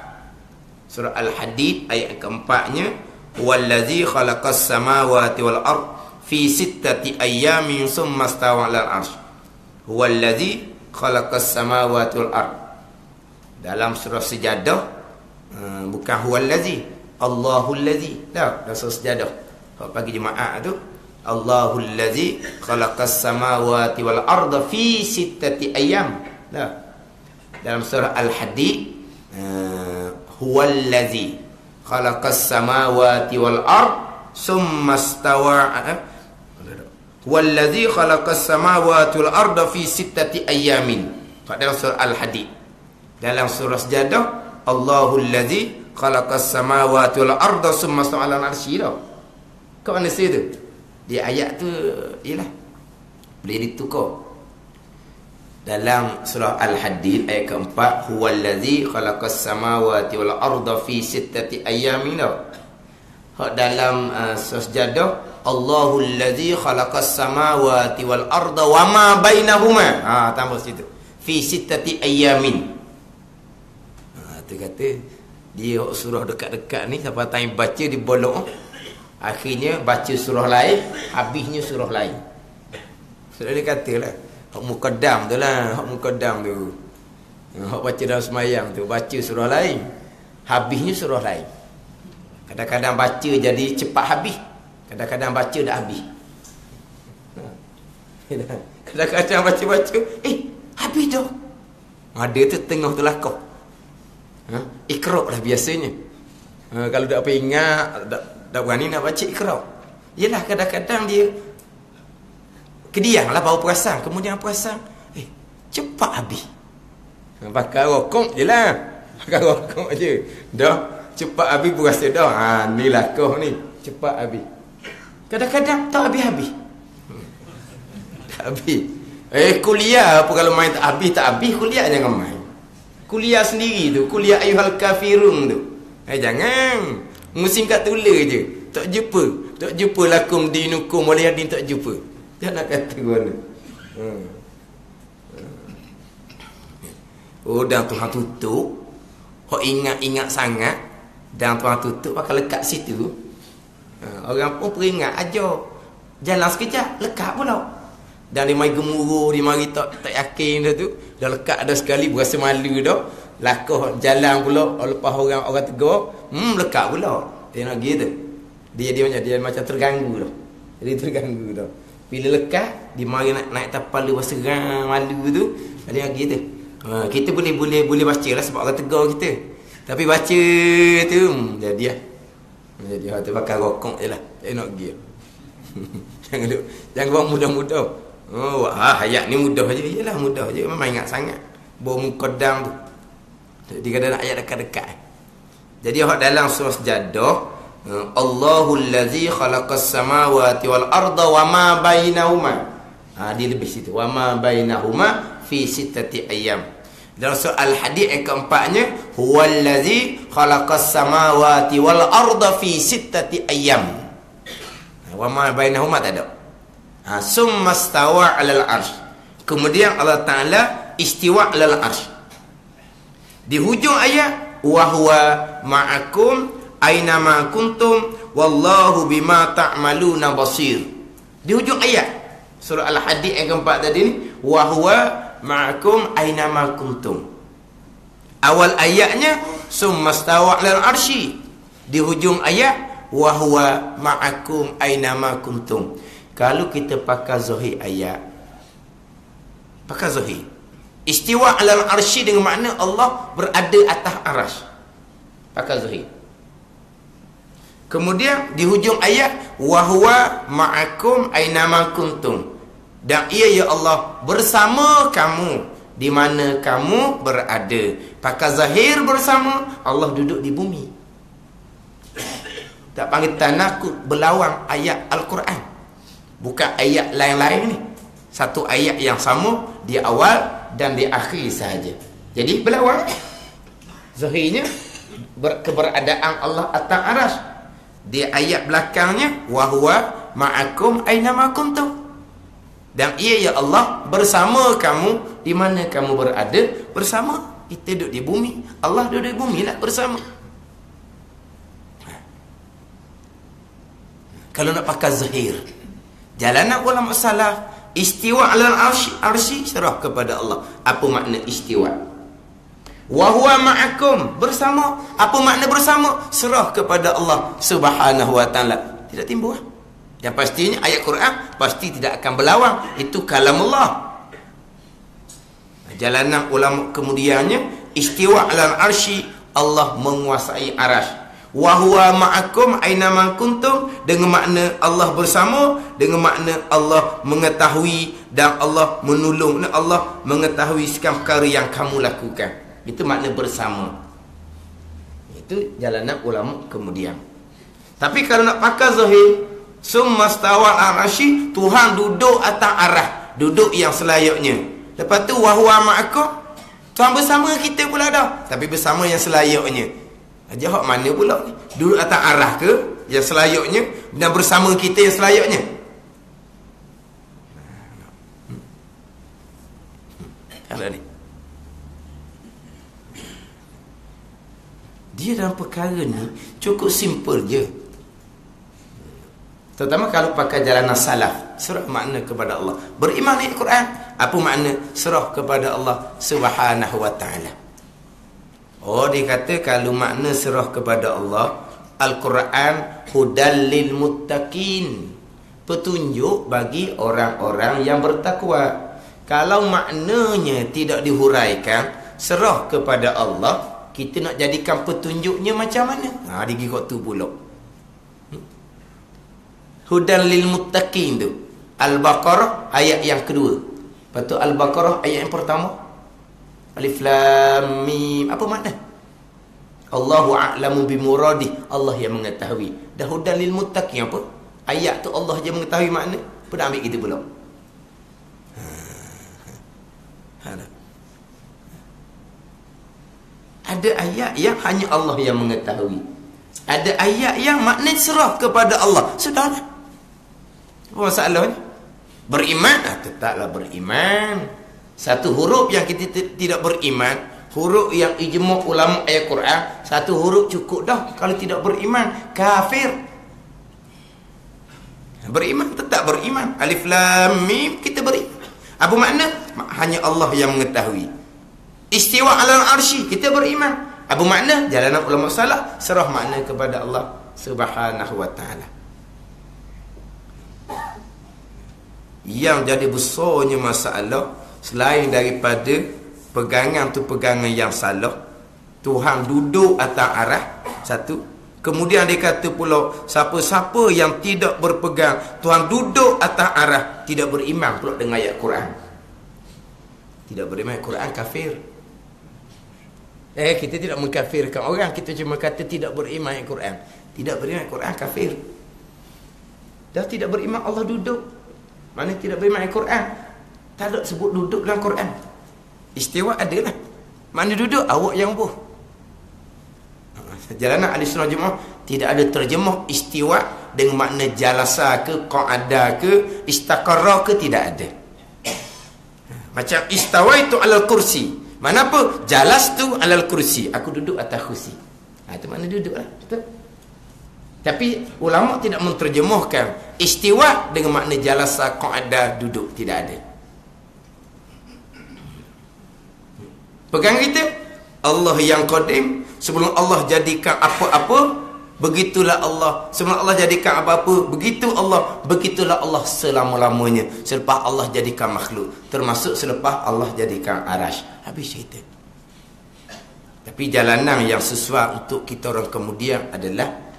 Surah Al-Hadid ayat yang keempatnya, wallazi khalaqas samawati wal ard fi sittati ayyamin summa stawa 'alal 'arsy. Huwallazi khalaqas samawati wal ard. Dalam surah Sejadah bukan huwallazi, Allahul ladzi. Dah surah Sejadah. Kalau pagi jemaah tu Allahul ladzi khalaqas samawati wal ard fi sittati ayyam. Dah. Dalam surah Al-Hadid huwallazi khalaqas samawati wal ard summa stawa. Wallazi khalaqas samawati wal arda fi sittati ayyamin. Dalam surah Al-Hadid. Dalam surah Sejadah Allahul ladzi khalaqas samawati wal arda summa stawa 'alal 'arsy. Kat mana situ? Di ayat tu ialah boleh ditukar. Dalam surah Al-Hadid ayat keempat, huwallazi khalaqas samawati wal arda fi sittati ayyamin. Hak dalam surah Sejadah Allahul ladzi khalaqas samawati wal arda wa ma bainahuma. Tambah situ. Fi sittati ayyamin. Tu kata dia surah dekat-dekat ni siapa time baca di bolong. Akhirnya baca surah lain, habisnya surah lain. Sudah dia katalah hak muqaddam tu lah, hak muqaddam tu. Hak baca dalam semayang tu baca surah lain, habisnya surah lain. Kadang-kadang baca jadi cepat habis, kadang-kadang baca dah habis. Kadang-kadang baca-baca habis dah. Ada tu tengah tu lakah. Iqra' lah biasanya. Kalau tak apa ingat, tak berani nak baca iqra'. Yelah kadang-kadang dia kediam lah baru perasan, kemudian perasan cepat habis. Pakai rokok je lah, pakai rokok je dah cepat habis, berasa dah ni lakah ni cepat habis. Kadang-kadang tak habis-habis. Tak habis. Kuliah apa kalau main tak habis kuliah jangan main. Kuliah sendiri tu, kuliah ayyuhal kafirun tu. Jangan musim kat tulis je. Tak jumpa lakum dinukum waliyadin, tak jumpa. Dia nak kata mana? Dan Tuhan tutup. Hok ingat-ingat sangat. Dan Tuhan tutup pakai lekat situ. Orang pun peringat aja. Jalan sekejap lekat pula. Dan dia mai gemuruh, dia mari tak yakin dah tu. Dah lekat dah sekali, berasa malu dah. Lakah jalan pula, lepas orang tegur, lekat pula. Dia nak gitu. Dia macam terganggu dah. Jadi terganggu dah. Bila lekat, dia mari naik tapal dia berserang malu tu. Dia nak gitu. Kita boleh baca lah sebab orang tegur kita. Tapi baca tu jadi lah. Jadi tu pakai rokok je lah. Tak nak pergi. Jangan buat mudah-mudah. Ayat ni mudah je. Yalah mudah je. Memang ingat sangat. Bawa muqaddam tu. Jadi kadang ayat dekat-dekat. Jadi dalam surah Sejadah Allahul ladzi khalaqas samawati wal arda wa ma bainahuma. Dia lebih situ. Wa ma bainahuma fi sittati ayyam. Dalam soal hadis yang keempatnya, huwallazi khalaqas samawati wal arda fi sittati ayyam. Wa ma bainahuma tak ada. Summa stawa 'alal arsy. Kemudian Allah Taala istiwa 'alal arsy. Di hujung ayat, wa huwa ma'akum aina ma kuntum wallahu bima ta'maluna basir. Di hujung ayat surah Al-Hadid yang keempat tadi ni, wa huwa ma'akum aina ma kuntum. Awal ayatnya summa stawa 'alal arsy. Di hujung ayat wa huwa ma'akum aina ma kuntum. Kalau kita pakai zahir ayat, pakai zahir, istiwa 'alal arsy dengan makna Allah berada atas arasy. Pakai zahir. Kemudian di hujung ayat, wa huwa ma'akum aina ma kuntum. Dan ia ya Allah bersama kamu di mana kamu berada. Pakai zahir bersama, Allah duduk di bumi. Tak panggil tanakut berlawang ayat Al-Quran. Bukan ayat lain-lain ni. Satu ayat yang sama di awal dan di akhir sahaja. Jadi berlawang. Zahirnya keberadaan Allah atas arasy. Di ayat belakangnya, wa huwa ma'akum aina ma kuntum. Dan ia ya Allah bersama kamu di mana kamu berada. Bersama. Kita duduk di bumi, Allah duduk di bumi lah bersama. Kalau nak pakai zahir, jalanan ulama salaf, istiwa 'alal arsy serah kepada Allah. Apa makna istiwa? Wa huwa ma'akum, bersama. Apa makna bersama? Serah kepada Allah Subhanahu wa taala. Tidak timbul. Yang pastinya ayat Quran pasti tidak akan berlawang. Itu kalamullah. Jalanan ulama kemudiannya, istiwa 'alal arsy, Allah menguasai arasy. Wa huwa ma'akum aina ma kuntum, dengan makna Allah bersama, dengan makna Allah mengetahui dan Allah menolong, Allah mengetahui segala perkara yang kamu lakukan. Itu makna bersama. Itu jalanan ulama kemudian. Tapi kalau nak pakai zahir, summa stawa 'alal arsy, Tuhan duduk atas arah, duduk yang selayaknya. Lepas tu wa huwa ma'akum, Tuhan bersama kita pula dah, tapi bersama yang selayaknya. Jawab mana pula ni? Duduk atas arah ke yang selayaknya dan bersama kita yang selayaknya? Kalau ni dia dalam perkara ni cukup simple je. Terutama kalau pakai jalanan salaf, serah makna kepada Allah. Beriman dengan Quran, apa makna? Serah kepada Allah Subhanahu wa taala. Oh, dia kata kalau makna serah kepada Allah, Al-Quran hudal lil muttaqin, petunjuk bagi orang-orang yang bertakwa. Kalau maknanya tidak dihuraikan, serah kepada Allah, kita nak jadikan petunjuknya macam mana? Dia gigok tu pula. Hudal lil muttaqin tu Al-Baqarah ayat yang kedua. Lepas tu Al-Baqarah ayat yang pertama, Alif Lam Mim. Apa makna? Allahu a'lamu bimuradi, Allah yang mengetahui. Dah hudal lil muttaqin apa? Ayat tu Allah je mengetahui makna. Apa nak ambil kita pula? Ada ayat yang hanya Allah yang mengetahui. Ada ayat yang makna serah kepada Allah. Sudahlah. Apa masalahnya? Beriman? Tetaplah beriman. Satu huruf yang kita tidak beriman, huruf yang ijma' ulama ayat Quran, satu huruf cukup dah. Kalau tidak beriman, kafir. Beriman, tetap beriman. Alif Lam Mim, kita beriman. Apa makna? Hanya Allah yang mengetahui. Istiwa 'alal arsy, kita beriman. Apa makna? Jalanan ulama salaf, serah makna kepada Allah Subhanahu wa taala. Yang jadi besarnya masalah, selain daripada pegangan tu pegangan yang salah, Tuhan duduk atas arah, satu. Kemudian dia kata pula, siapa-siapa yang tidak berpegang Tuhan duduk atas arah, tidak beriman pula dengan ayat Quran. Tidak beriman ayat Quran, kafir. Kita tidak mengkafirkan orang, kita cuma kata tidak beriman ayat Quran. Tidak beriman ayat Quran, kafir. Dah tidak beriman Allah duduk. Mana tidak beriman ayat Quran? Tak ada sebut duduk dalam Quran. Istiwa adalah makna duduk, awak yang buh. Jalanan ahli sunnah jemaah tidak ada terjemah istiwa dengan makna jalasa ke, qa'ada ke, istaqarra ke, tidak ada. Macam istawa itu alal kursi. Mana apa? Jalas tu alal kursi. Aku duduk atas kursi. Itu makna duduk lah. Betul? Tapi ulama tidak menterjemahkan istiwa dengan makna jalasa, qa'ada, duduk. Tidak ada. Pegang kita, Allah yang qadim. Sebelum Allah jadikan apa-apa, begitulah Allah. Sebelum Allah jadikan apa-apa, begitulah Allah selama-lamanya. Selepas Allah jadikan makhluk, termasuk selepas Allah jadikan arash. Habis cerita. Tapi jalanan yang sesuai untuk kita orang kemudian adalah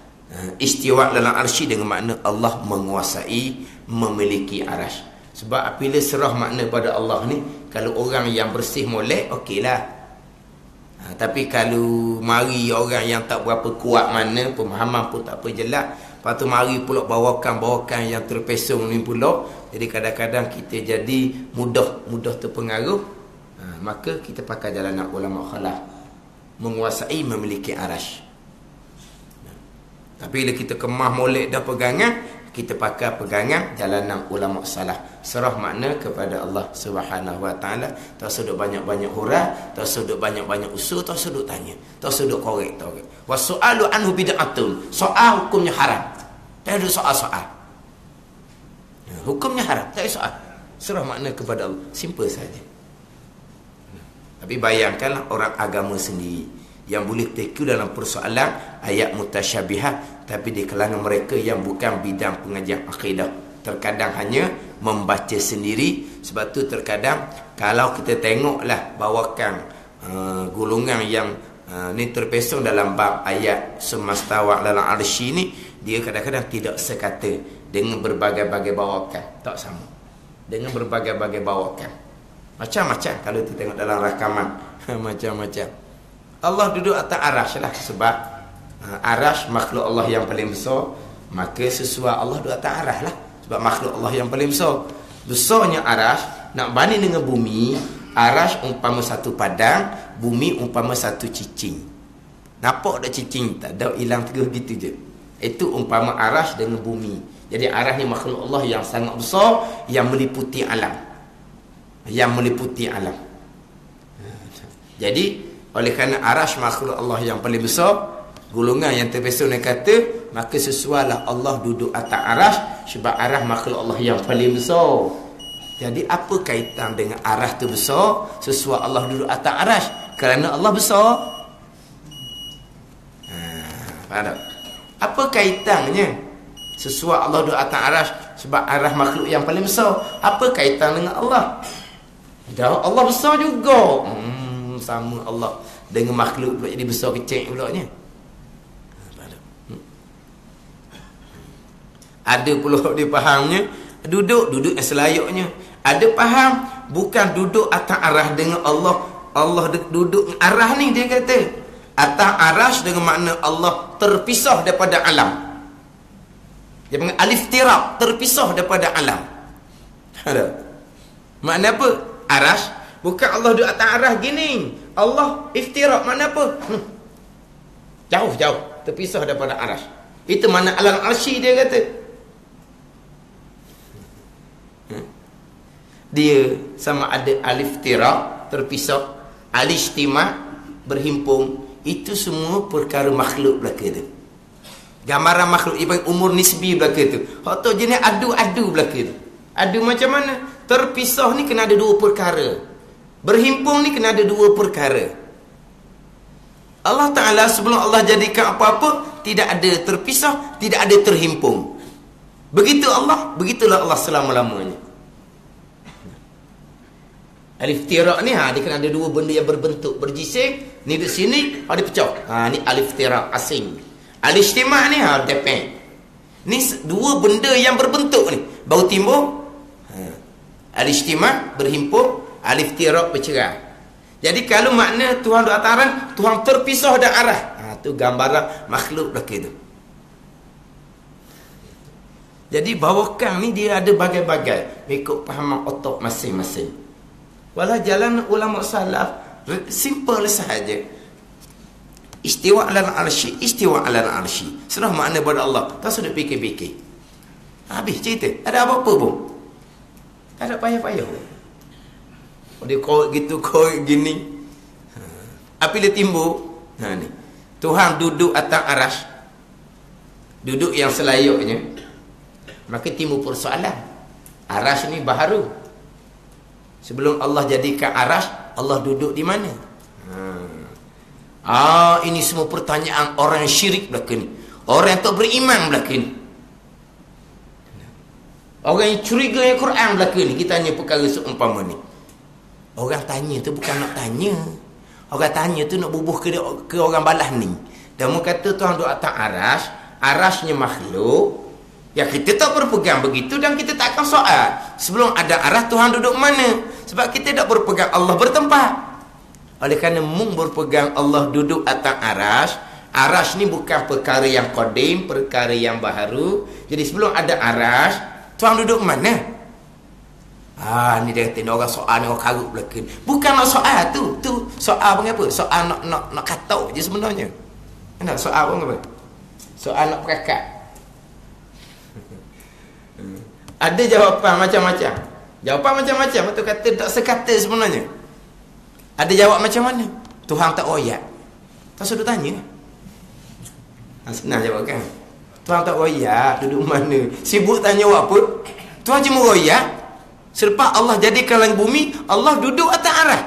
istiwa dalam arsy dengan makna Allah menguasai, memiliki arash. Sebab apabila serah makna pada Allah ni, kalau orang yang bersih molek, okeylah. Tapi kalau mari orang yang tak berapa kuat mana, pemahaman pun tak apa jelas, lepas tu mari pula bawakan yang terpesong ni pula, jadi kadang-kadang kita jadi mudah terpengaruh. Maka kita pakai jalan ulama khalaf, menguasai, memiliki arash. Tapi bila kita kemah molek dan pegangan, kita pakai pegangan jalanan ulama salah. Serah makna kepada Allah Subhanahu wa taala. Tak sudut banyak-banyak hurah, tak sudut banyak-banyak usul, tak sudut tanya, tak sudut korek. Wasu'alu anhu bid'atun. Soal hukumnya haram. Tak ada soal-soal. Hukumnya haram, tak ada soal. Serah makna kepada Allah. Simple saja. Tapi bayangkanlah orang agama sendiri yang boleh teku dalam persoalan ayat mutasyabihat, tapi di kalangan mereka yang bukan bidang pengajian akidah, terkadang hanya membaca sendiri. Sebab tu terkadang kalau kita tengoklah bawakan golongan yang ni terpesong dalam bab ayat semastawa dalam arsy ni, dia kadang-kadang tidak sekata dengan berbagai-bagai bawakan, tak sama dengan berbagai-bagai bawakan. Macam-macam kalau kita tengok dalam rakaman macam-macam. Allah duduk atas arash lah. Sebab arash makhluk Allah yang paling besar, maka sesuai Allah duduk atas arash lah. Sebab makhluk Allah yang paling besar. Besarnya arash, nak banding dengan bumi, arash umpama satu padang, bumi umpama satu cicing. Nampak tak cicing? Tak ada, hilang terus gitu je. Itu umpama arash dengan bumi. Jadi arash ni makhluk Allah yang sangat besar, yang meliputi alam. Jadi oleh kerana arash makhluk Allah yang paling besar, golongan yang terpesong yang kata, maka sesuailah Allah duduk atas arash, sebab arash makhluk Allah yang paling besar. Jadi apa kaitan dengan arash tu besar, sesuai Allah duduk atas arash? Kerana Allah besar. Faham tak? Apa kaitannya sesuai Allah duduk atas arash, sebab arash makhluk yang paling besar? Apa kaitan dengan Allah? Dah Allah besar juga. Sama Allah dengan makhluk pula jadi besar kecil pula nya. Ada pula dia fahamnya duduk yang selayaknya. Ada faham bukan duduk atas arah dengan Allah. Allah duduk arah ni, dia kata atas arash dengan makna Allah terpisah daripada alam. Dia panggil alif-tiraq, terpisah daripada alam. Ada. Makna apa? Arash bukan Allah duduk atas arah gini. Allah iftiraq, mana apa? Jauh, terpisah daripada arash. Itu mana alam arsy, dia kata. Dia sama ada alif-tiraq, terpisah, al-ijtima', berhimpun. Itu semua perkara makhluk belaka tu. Gambaran makhluk, ibarat umur nisbi belaka tu. Hak tu jenis adu belaka tu. Adu macam mana? Terpisah ni kena ada dua perkara. Berhimpun ni kena ada dua perkara. Allah Ta'ala sebelum Allah jadikan apa-apa, tidak ada terpisah, tidak ada terhimpun. Begitu Allah, begitulah Allah selama-lamanya. Alif-tiraq ni dia kena ada dua benda yang berbentuk, berjising. Ni di sini, dia pecah. Ni alif-tiraq asing. Al-ijtima' ni depend. Ni dua benda yang berbentuk ni baru timbul. Al-ijtima' berhimpun, alif-tiraq bercerai. Jadi kalau makna Tuhan duduk atas arah, Tuhan terpisah dan arah. Tu gambaran makhluk belaka tu. Jadi bawakan ni dia ada bagai-bagai, ikut pahaman otak masing-masing. Walau jalan ulama salaf simple sahaja. Istiwa alal arsy, istiwa alal arsy. Serah makna pada Allah. Tak sudah fikir-fikir. Habis cerita. Ada apa-apa pun. Tak ada payah-payah. Dia kau gitu, kau gini. Apabila timbul, ni. Tuhan duduk atas aras. Duduk yang selayaknya. Maka timbul persoalan. Aras ni baharu. Sebelum Allah jadikan aras, Allah duduk di mana? Ini semua pertanyaan orang yang syirik belaka ni. Orang yang tak beriman belaka ni. Orang yang curiga yang Quran belaka ni. Kita tanya perkara seumpama ni. Orang tanya tu bukan nak tanya. Orang tanya tu nak bubuh ke orang balas ni. Dan mu kata Tuhan duduk atas aras. Arasnya makhluk. Ya kita tak berpegang begitu dan kita tak akan soal. Sebelum ada aras Tuhan duduk mana? Sebab kita tak berpegang Allah bertempat. Oleh kerana mung berpegang Allah duduk atas aras. Aras ni bukan perkara yang qadim, perkara yang baharu. Jadi sebelum ada aras, Tuhan duduk mana? Ni dia kata orang soal ni orang karut belakang. Bukan nak soal tu. Tu soal apa? Soal nak katuk je sebenarnya. Nak soal apa? Soal nak perakat. Ada jawapan macam-macam. Jawapan macam-macam. Betul kata tak sekata sebenarnya. Ada jawab macam mana? Tuhan tak royak. Tak sudah tanya. Senang jawab kan? Tuhan tak royak. Duduk mana? Sibuk tanya apa? Tuhan cuma royak. Selepas Allah jadikan langit bumi, Allah duduk atas arah.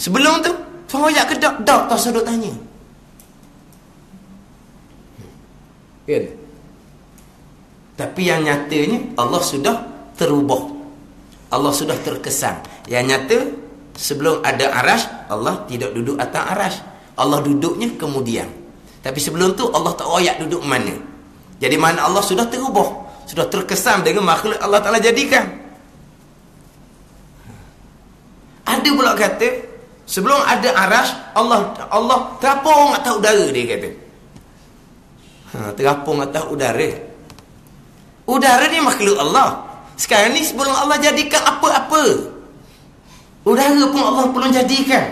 Sebelum tu, Tuhan royak ke tak? Tak sudah tanya. Kan? Tapi yang nyatanya, Allah sudah terubah. Allah sudah terkesan. Yang nyata, sebelum ada aras, Allah tidak duduk atas aras. Allah duduknya kemudian. Tapi sebelum tu Allah tak royak duduk mana. Jadi mana Allah sudah terubah. Sudah terkesan dengan makhluk Allah Ta'ala jadikan. Ada pula kata, sebelum ada aras, Allah terapung atas udara, dia kata. Terapung atas udara. Udara ni makhluk Allah. Sekarang ni sebelum Allah jadikan apa-apa. Udara pun Allah belum jadikan.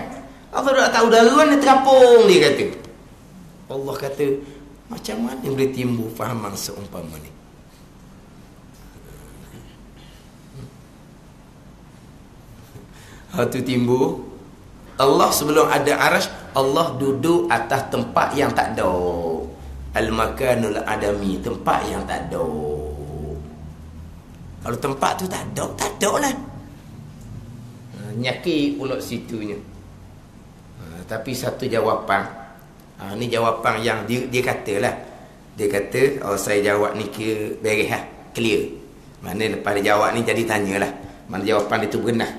Allah dah tahu udara mana terapung, dia kata. Allah kata, macam mana boleh timbul fahaman seumpama ni? Itu timbul. Allah sebelum ada aras, Allah duduk atas tempat yang tak ada. Al-makanul adami, tempat yang tak ada. Kalau tempat tu tak ada lah. Nyaki pula situnya. Tapi satu jawapan. Ni jawapan yang dia katalah. Dia kata, saya jawab ni ke beres lah. Clear. Mana lepas dia jawab ni jadi tanyalah. Mana jawapan itu benar.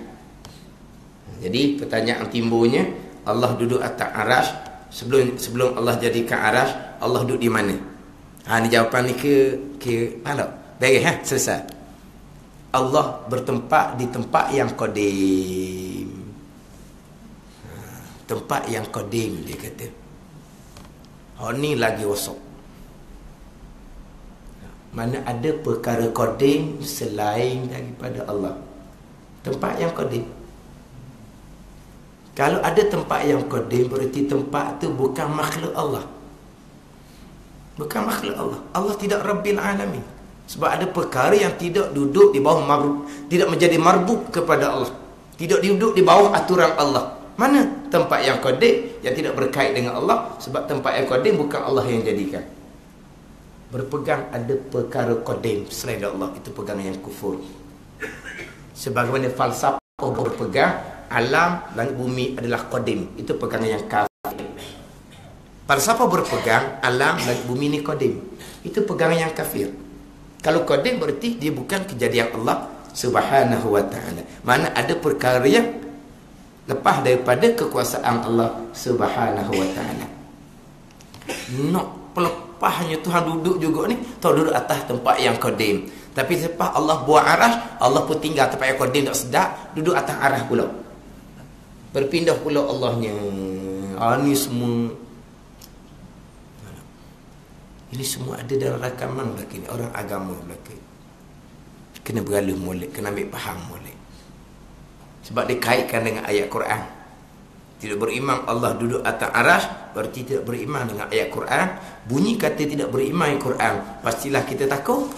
Jadi pertanyaan timbulnya, Allah duduk atas aras. Sebelum Allah jadikan aras, Allah duduk di mana? Ni jawapan ni ke mana? Beres ha? Selesai. Allah bertempat di tempat yang qadim. Tempat yang qadim, dia kata. Ni lagi wasok. Mana ada perkara qadim selain daripada Allah. Tempat yang qadim. Kalau ada tempat yang qadim, berarti tempat tu bukan makhluk Allah. Bukan makhluk Allah. Allah tidak Rabbil Alamin. Sebab ada perkara yang tidak duduk di bawah tidak menjadi marbuk kepada Allah. Tidak duduk di bawah aturan Allah. Mana tempat yang qadim yang tidak berkait dengan Allah? Sebab tempat yang qadim bukan Allah yang jadikan. Berpegang ada perkara qadim selain Allah, itu pegangan yang kufur. Sebagaimana falsafah berpegang alam langit bumi adalah qadim, itu pegangan yang kafir. Falsafah berpegang alam langit bumi ni qadim, itu pegangan yang kafir. Kalau qadim berarti dia bukan kejadian Allah Subhanahu wa ta'ala. Mana ada perkara yang lepas daripada kekuasaan Allah Subhanahu wa ta'ala. Nak pelepahnya Tuhan duduk juga ni, Tuhan duduk atas tempat yang qadim. Tapi lepas Allah buat aras, Allah pun tinggal tempat yang qadim tak sedap, duduk atas aras pula. Berpindah pula Allahnya. Ni semua, ini semua ada dalam rakaman belakang ni. Orang agama belakang kena beralih molek, kena ambil faham molek. Sebab dikaitkan dengan ayat Quran. Tidak beriman Allah duduk atas arasy, berarti tidak beriman dengan ayat Quran. Bunyi kata tidak beriman ayat Quran, pastilah kita takut.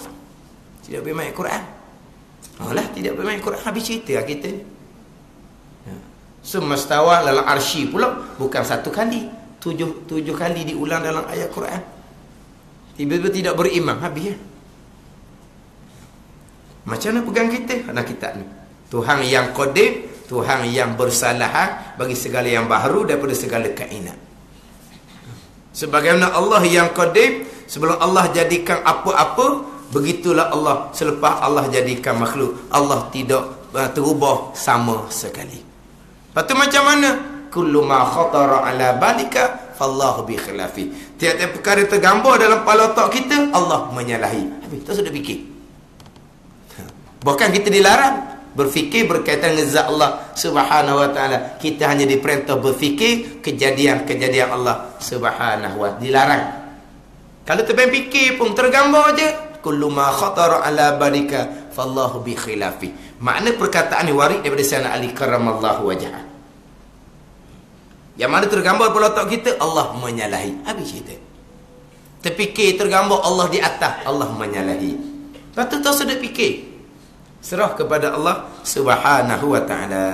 Tidak beriman ayat Quran. Alah, tidak beriman ayat Quran, habis cerita kita. Semastawa dalam arsy pula bukan satu kali, tujuh kali diulang dalam ayat Quran. Tiba-tiba tidak beriman, habis ya. Macam mana pegang kita? Anak kitab ni. Tuhan yang qadim, Tuhan yang bersalahan bagi segala yang baharu daripada segala kainat. Sebagaimana Allah yang qadim, sebelum Allah jadikan apa-apa, begitulah Allah selepas Allah jadikan makhluk. Allah tidak terubah sama sekali. Lepas tu macam mana? Kullu ma khatara ala balika fallahu bi khilafi. Tiap-tiap perkara tergambar dalam kepala otak kita, Allah menyalahi. Habis tak sudah fikir. Bahkan kita dilarang berfikir berkaitan dengan zat Allah Subhanahu wa taala. Kita hanya diperintah berfikir kejadian-kejadian Allah Subhanahu wa taala. Dilarang. Kalau terbaik fikir pun tergambar je. Kullu ma khatara ala balika fallahu bi khilafi. Makna perkataan ni warid daripada Sayyidina Ali karramallahu wajhah. Yang mana tergambar pada otak kita, Allah menyalahi. Habis cerita. Terfikir tergambar Allah di atas, Allah menyalahi. Lepas tu tak sedap fikir. Serah kepada Allah Subhanahu wa ta'ala.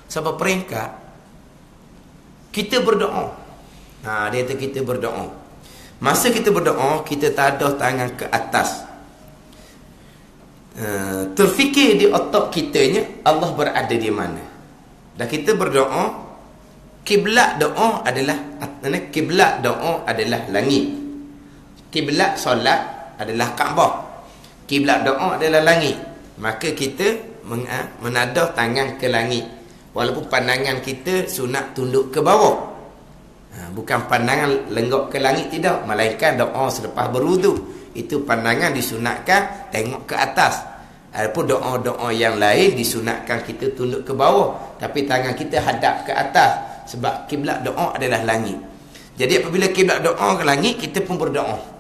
Sampai peringkat kita berdoa. Dia kata kita berdoa. Masa kita berdoa, kita tadah tangan ke atas. Terfikir di otak kitanya Allah berada di mana. Dan kita berdoa, kiblat doa adalah langit. Kiblat solat adalah Kaabah. Kiblat doa adalah langit. Maka kita menadah tangan ke langit. Walaupun pandangan kita sunat tunduk ke bawah. Bukan pandangan lenggok ke langit, tidak. Melainkan doa selepas berwudu, itu pandangan disunatkan tengok ke atas. Adapun doa-doa yang lain disunatkan kita tunduk ke bawah, tapi tangan kita hadap ke atas. Sebab kiblat doa adalah langit. Jadi apabila kiblat doa ke langit, kita pun berdoa.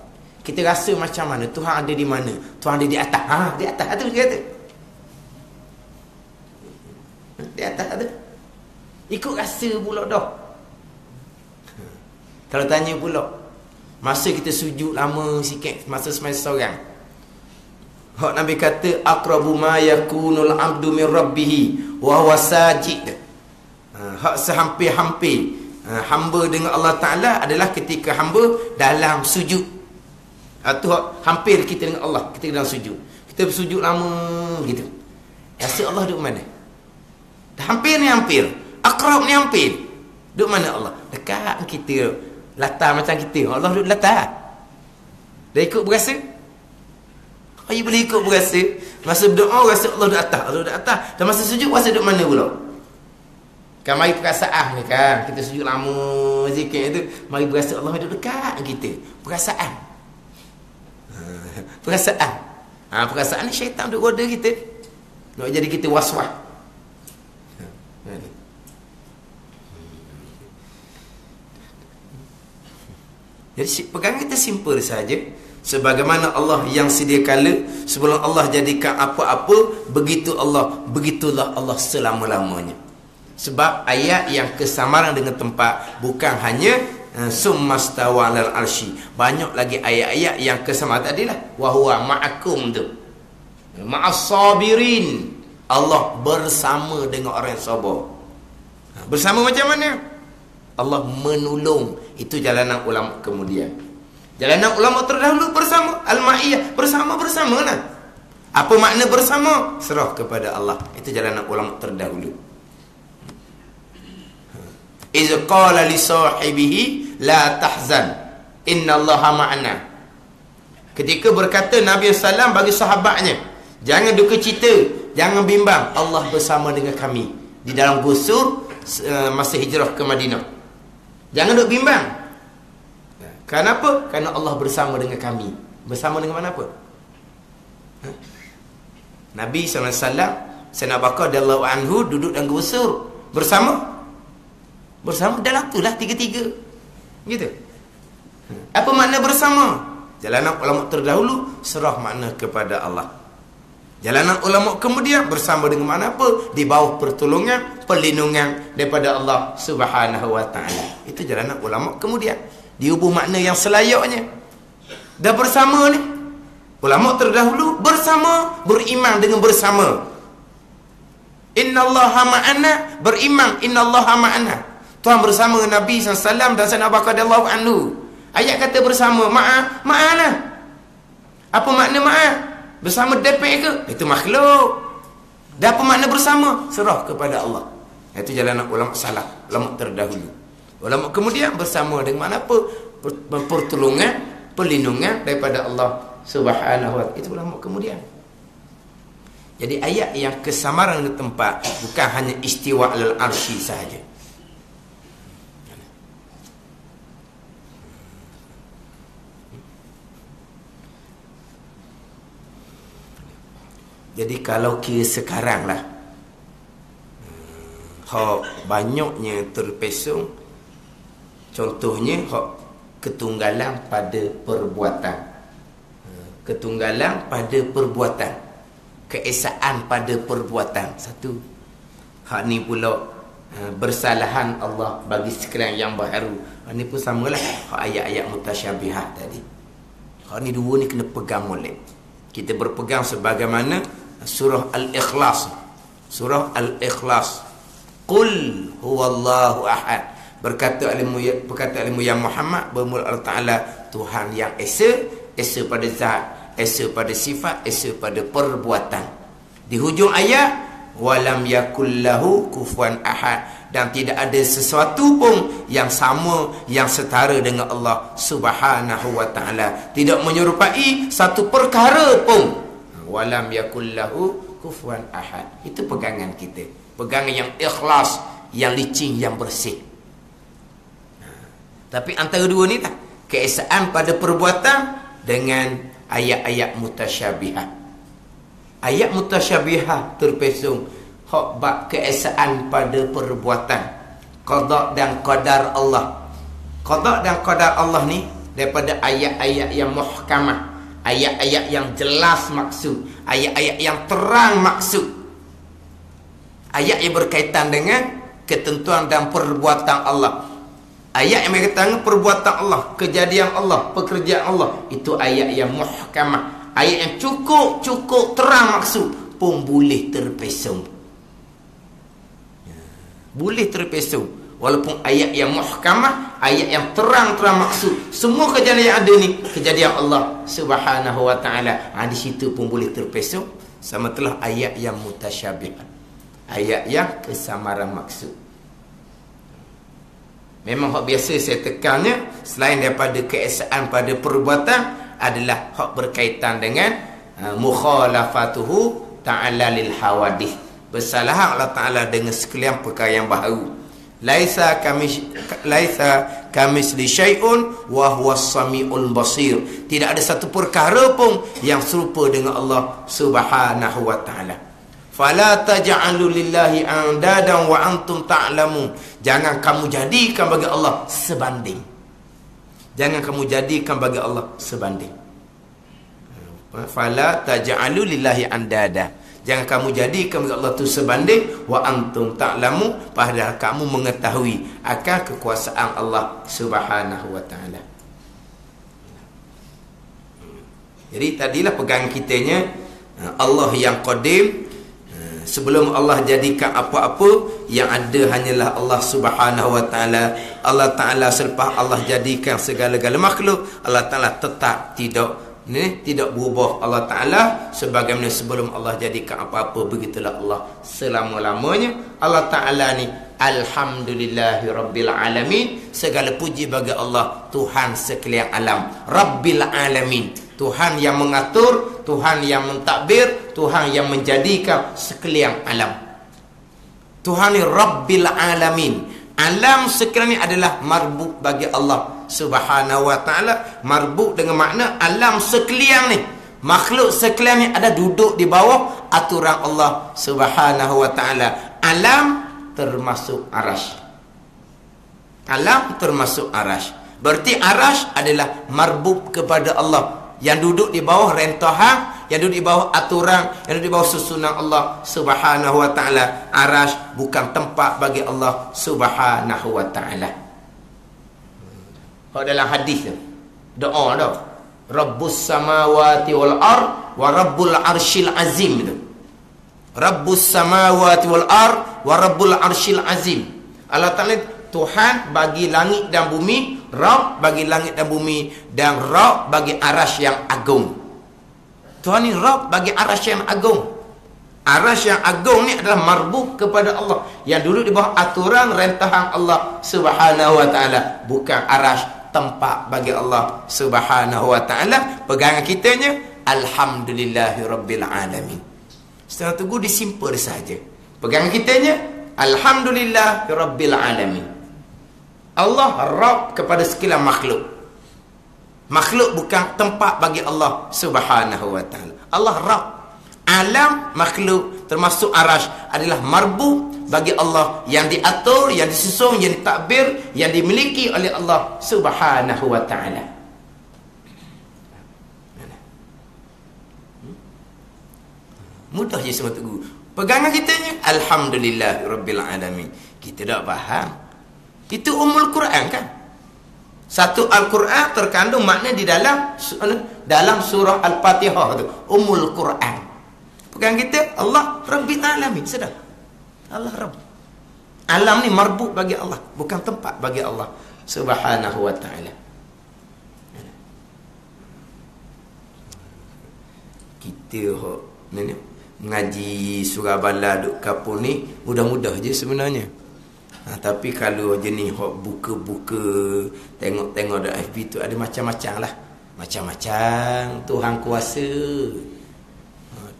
Kita rasa macam mana? Tuhan ada di mana? Tuhan ada di atas. Di atas tu dia kata. Di atas tu. Ikut rasa pula dah. Kalau tanya pula, masa kita sujud lama sikit, masa semasa seorang. Hak Nabi kata aqrabu ma yakunul abdu min rabbih wa huwa sajid. Hak sehampir-hampir hamba dengan Allah Taala adalah ketika hamba dalam sujud. Atau hampir kita dengan Allah, kita dalam sujud. Kita bersujud lama gitu. Rasa Allah duduk mana? Hampir ni hampir, aqrab ni hampir. Duduk mana Allah? Dekat kita. Latar macam kita. Allah duduk latar. Dah ikut berasa? Ayah boleh ikut berasa. Masa berdoa rasa Allah duduk atas. Allah duduk atas. Dan masa sujud rasa duduk mana pula? Kan mari perasaan ni kan. Kita sujud lama zikir tu. Mari berasa Allah duduk dekat kita. Perasaan. Perasaan. Perasaan ni syaitan duduk goda kita. Nak jadi kita was-was. Jadi pegangan kita simple saja. Sebagaimana Allah yang sedia kala, sebelum Allah jadikan apa-apa, begitulah Allah selama-lamanya. Sebab ayat yang kesamaran dengan tempat bukan hanya summastawa alal arsy. Banyak lagi ayat-ayat yang kesamaran tadilah wa huwa ma'akum tu. Ma'as sabirin. Allah bersama dengan orang yang sabar. Bersama macam mana? Allah menolong. Itu jalanan ulama kemudian. Jalanan ulama terdahulu bersama. Al-Ma'iyah. Bersama-bersama lah. Apa makna bersama? Serah kepada Allah. Itu jalanan ulama terdahulu. Iz qala li sahibihi la tahzan innallaha ma'ana. Ketika berkata Nabi SAW bagi sahabatnya, jangan duka cita, jangan bimbang, Allah bersama dengan kami di dalam gusur masa hijrah ke Madinah. Jangan duk bimbang. Kenapa? Kerana Allah bersama dengan kami. Bersama dengan mana apa? Nabi SAW, Sayyidina Abu Bakar radhiyallahu anhu duduk dalam gusur bersama dalam itulah tiga-tiga. Gitu. Apa makna bersama? Jalanan ulama terdahulu serah makna kepada Allah. Jalanan ulama kemudian bersama dengan mana apa? Di bawah pertolongan, perlindungan daripada Allah Subhanahu wa taala. Itu jalanan ulama kemudian. Diubah makna yang selayaknya. Dah bersama ni. Ulama terdahulu bersama, beriman dengan bersama. Innallaha ma'ana, beriman innallaha ma'ana. Tuhan bersama dengan Nabi SAW dan Sayyidina Abu Bakar radhiyallahu anhu. Ayat kata bersama, ma'ana. Apa makna ma'ana? Bersama DP ke? Itu makhluk. Dah apa makna bersama? Serah kepada Allah. Itu jalanan ulama salaf, ulama terdahulu. Ulama kemudian bersama dengan mana apa? Pertolongan, perlindungan daripada Allah Subhanahu wa ta'ala. Itu ulama kemudian. Jadi ayat yang kesamaran di tempat bukan hanya istiwa alal arsy sahaja. Jadi kalau kira sekarang lah, banyaknya terpesong, contohnya ketunggalan pada perbuatan, ketunggalan pada perbuatan, keesaan pada perbuatan. Satu. Hak ni pula bersalahan Allah bagi sekalian yang baharu. Hak ni pun samalah hak ayat-ayat mutasyabihat tadi. Hak ni dua ni kena pegang molek. Kita berpegang sebagaimana surah Al-Ikhlas. Surah Al-Ikhlas. Qul huwallahu ahad. Berkata ilmu yang Muhammad bermula Allah Ta'ala Tuhan yang esa pada zat, esa pada sifat, esa pada perbuatan. Di hujung ayat, walam yakullahu kufuwan ahad, dan tidak ada sesuatu pun yang sama, yang setara dengan Allah Subhanahu wa ta'ala. Tidak menyerupai satu perkara pun. Walam yakullahu kufuwan ahad. Itu pegangan kita, pegangan yang ikhlas, yang licin, yang bersih. Tapi antara dua ni tak, keesaan pada perbuatan dengan ayat-ayat mutasyabihat. Ayat mutasyabihat terpesong hak bab keesaan pada perbuatan, qada dan qadar Allah. Qada dan qadar Allah ni daripada ayat-ayat yang muhkamah, ayat-ayat yang jelas maksud, ayat-ayat yang terang maksud, ayat yang berkaitan dengan ketentuan dan perbuatan Allah. Ayat yang berkaitan dengan perbuatan Allah, kejadian Allah, pekerjaan Allah, itu ayat yang muhkamah, ayat yang cukup terang maksud pun boleh terpesong. Boleh terpesong walaupun ayat yang muhkamah, ayat yang terang maksud. Semua kejadian yang ada ni kejadian Allah Subhanahu wa ta'ala. Di situ pun boleh terpesong. Sama telah ayat yang mutasyabihat, ayat yang kesamaran maksud. Memang hak biasa saya tekannya, selain daripada keesaan pada perbuatan, adalah hak berkaitan dengan mukhalafatuhu ta'ala lil hawadith. Bersalah Allah Ta'ala dengan sekalian perkara yang baharu. Laisa kamisli syai'un wa huwas samiul basir. Tidak ada satu perkara pun yang serupa dengan Allah Subhanahu wa ta'ala. Fala taj'alu lillahi andadan wa antum ta'lamun. Jangan kamu jadikan bagi Allah sebanding. Jangan kamu jadikan bagi Allah sebanding. Fala taj'alu lillahi andada. Jangan kamu jadikan bagi Allah tu sebanding wa antum ta'lamun, padahal kamu mengetahui akan kekuasaan Allah Subhanahu wa ta'ala. Jadi tadilah pegangan kitanya Allah yang qadim. Sebelum Allah jadikan apa-apa, yang ada hanyalah Allah Subhanahu wa ta'ala. Allah Ta'ala selepas Allah jadikan segala-gala makhluk, Allah Ta'ala tetap tidak berubah. Allah Ta'ala sebagaimana sebelum Allah jadikan apa-apa, begitulah Allah selama-lamanya. Allah Ta'ala ni alhamdulillahi rabbil alamin. Segala puji bagi Allah, Tuhan sekalian alam. Rabbil alamin, Tuhan yang mengatur, Tuhan yang mentadbir, Tuhan yang menjadikan sekalian alam. Tuhan ni Rabbil alamin. Alam sekalian ni adalah marbuk bagi Allah Subhanahu wa ta'ala. Marbuk dengan makna alam sekalian ni, makhluk sekalian ni ada duduk di bawah aturan Allah Subhanahu wa ta'ala. Alam termasuk arash. Alam termasuk arash. Berarti arash adalah marbuk kepada Allah. yang duduk di bawah rentahan, yang duduk di bawah aturan, yang duduk di bawah susunan Allah Subhanahu wa taala. Arasy bukan tempat bagi Allah Subhanahu wa taala. Kalau dalam hadis tu, doa dah. Rabbus samawati wal ard wa rabbul arsyil azim tu. Rabbus samawati wal ard wa rabbul arsyil azim. Allah Taala Tuhan bagi langit dan bumi, Rabb bagi langit dan bumi, dan Rabb bagi arasy yang agung. Tuhan ni Rabb bagi arasy yang agung. Arasy yang agung ni adalah marbuk kepada Allah, yang duduk di bawah aturan rentahan Allah Subhanahu wa taala. Bukan arasy tempat bagi Allah Subhanahu wa taala. Pegangan kitanya alhamdulillahirabbil alamin. Setelah tunggu disimpul saja. Pegangan kitanya alhamdulillahirabbil alamin. Allah Rabb kepada sekalian makhluk. Makhluk bukan tempat bagi Allah Subhanahu wa taala. Allah Rabb. Alam makhluk termasuk arasy adalah marbu bagi Allah, yang diatur, yang disusun, yang ditadbir, yang dimiliki oleh Allah Subhanahu wa taala. Mudah je semua tu. Pegangan kitanya alhamdulillahirabbil alamin. Kita tak faham. Itu umul Quran kan? Satu Al-Quran terkandung makna di dalam surah Al-Fatihah tu, umul Quran. Pegang kita Allah Rabbil Alamin. Sedar Allah Rabb. Alam ni marbuk bagi Allah, bukan tempat bagi Allah Subhanahu wa ta'ala. Kita mengaji surah Bala duk kapur ni mudah-mudah je sebenarnya. Tapi kalau jenis buka-buka, tengok-tengok dalam FB tu ada macam-macam lah. Macam-macam Tuhan kuasa.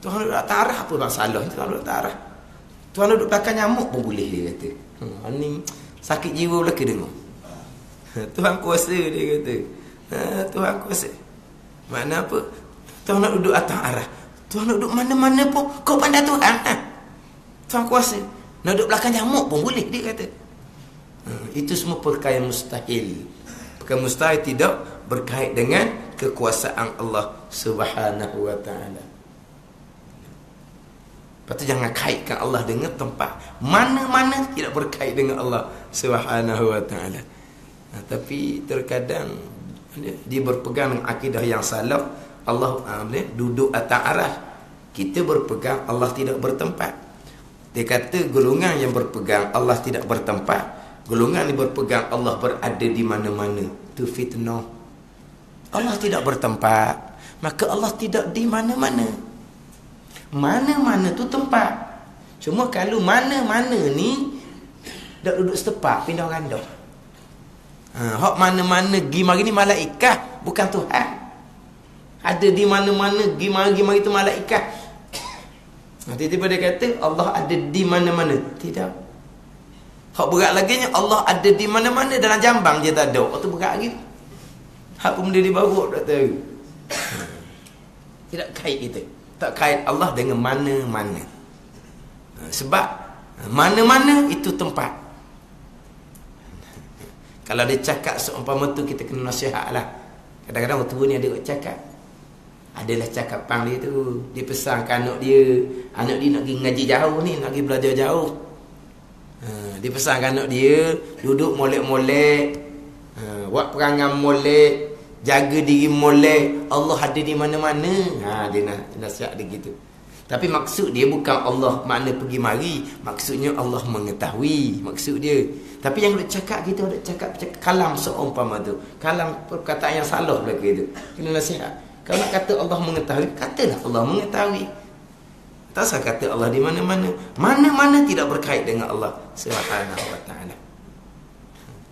Tuhan duduk atas arah apa masalah? Tuhan duduk atas arah. Tuhan duduk belakang nyamuk pun boleh, dia kata. Ni sakit jiwa pula ke dengar. Tuhan kuasa, dia kata. Tuhan kuasa. Makna apa? Tuhan nak duduk atas arah. Tuhan nak duduk mana-mana pun kau pandai Tuhan. Tuhan kuasa. Nak duduk belakang nyamuk pun boleh, dia kata. Itu semua perkara mustahil. Perkara mustahil tidak berkait dengan kekuasaan Allah Subhanahu wa ta'ala. Lepas tu jangan kaitkan Allah dengan tempat. Mana-mana tidak berkait dengan Allah Subhanahu wa ta'ala. Tapi terkadang dia berpegang dengan akidah yang salah. Allah duduk atas arah. Kita berpegang Allah tidak bertempat. Dia kata golongan yang berpegang Allah tidak bertempat, golongan yang berpegang Allah berada di mana-mana, itu fitnah. Allah tidak bertempat, maka Allah tidak di mana-mana. Mana-mana tu tempat. Cuma kalau mana-mana ni dak duduk setepak, pindah ganda. Hak mana-mana gi mari ni malaikat, bukan Tuhan. Ada di mana-mana gi mari tu malaikat. Tiba-tiba dia kata Allah ada di mana-mana. Tidak. Hak berat lagi nya Allah ada di mana-mana, dalam jambang je tak ada. Hak tu berat lagi. Hak pun dia di bawah tak tahu. Tidak kait kita. Tak kait Allah dengan mana-mana. Sebab mana-mana itu tempat. Kalau dia cakap seumpama tu, kita kena nasihat lah. Kadang-kadang orang tua ni ada cakap. Adalah cakapan dia tu. Dia pesankan anak dia nak pergi ngaji jauh ni, nak pergi belajar jauh. Dia pesankan anak dia duduk molek-molek, buat perangai molek, jaga diri molek. Allah ada di mana-mana. Dia nasihat dia gitu. Tapi maksud dia bukan Allah makna pergi mari. Maksudnya Allah mengetahui. Maksud dia. Tapi yang duk cakap, kita duk cakap kalam seumpama tu. Kalam perkataan yang salah belaka tu. Kena nasihat. Kalau nak kata Allah mengetahui, katalah Allah mengetahui. Tak usah kata Allah di mana-mana. Mana-mana tidak berkait dengan Allah Subhanahu wa ta'ala.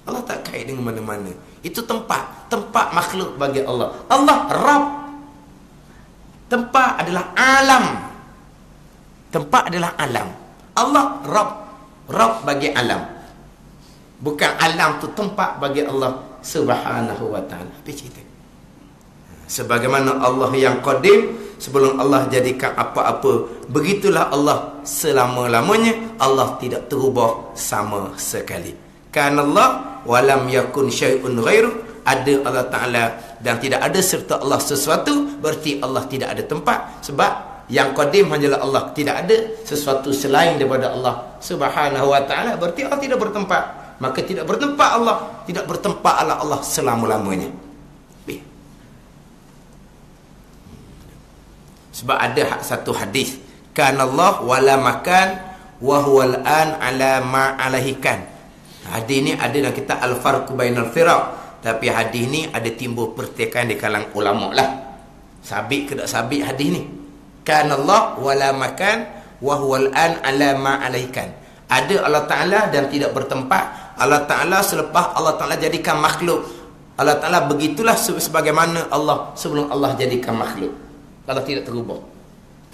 Allah tak kait dengan mana-mana. Itu tempat makhluk bagi Allah. Allah Rabb. Tempat adalah alam. Tempat adalah alam. Allah Rabb. Rabb bagi alam. Bukan alam tu tempat bagi Allah Subhanahu wa ta'ala. Apa cerita? Sebagaimana Allah yang qadim, sebelum Allah jadikan apa-apa, begitulah Allah selama-lamanya. Allah tidak terubah sama sekali. Kana Allah walam yakun syai'un ghairu. Ada Allah Ta'ala dan tidak ada serta Allah sesuatu, berarti Allah tidak ada tempat. Sebab yang qadim hanyalah Allah, tidak ada sesuatu selain daripada Allah Subhanahu wa taala, berarti Allah tidak bertempat. Maka tidak bertempat Allah, tidak bertempat Allah selama-lamanya. Sebab ada satu hadis, kana Allah wala makan wa huwal an ala ma alaihikan. Hadis ni ada dalam kitab Al-Farq bainal Firaq, tapi hadis ni ada timbul pertikaian di kalangan ulama lah. Sabit ke tak sabit hadis ni? Kana Allah wala makan wa huwal an ala ma alaihikan. Ada Allah Taala dan tidak bertempat. Allah Taala selepas Allah Taala jadikan makhluk. Allah Taala begitulah sebagaimana Allah sebelum Allah jadikan makhluk. Allah tidak terubah.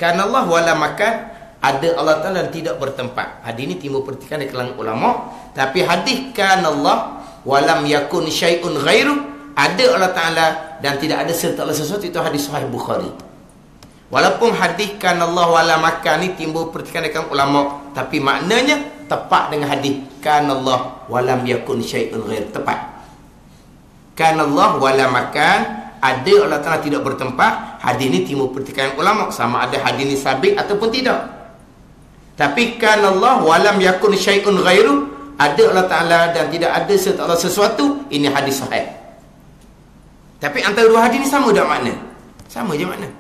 Karena Allah wala makan, ada Allah Ta'ala dan tidak bertempat. Hadis ini timbul pertikaian di kalangan ulama. Tapi hadis karena Allah walam yakun syai'un ghairu, ada Allah Ta'ala dan tidak ada serta Allah sesuatu, itu hadis sahih Bukhari. Walaupun hadis karena Allah wala makan ni timbul pertikaian di kalangan ulama, tapi maknanya tepat dengan hadis karena Allah walam yakun syai'un ghairu, tepat. Karena Allah wala makan, ada Allah Ta'ala tidak bertempat. Hadis ini timbul pertikaian ulama, sama ada hadis ini sabit ataupun tidak. Tapi kan Allah walam yakun syai'un ghairu, ada Allah Ta'ala dan tidak ada serta Allah sesuatu, ini hadis sahih. Tapi antara dua hadis ini sama tak makna? Sama je makna.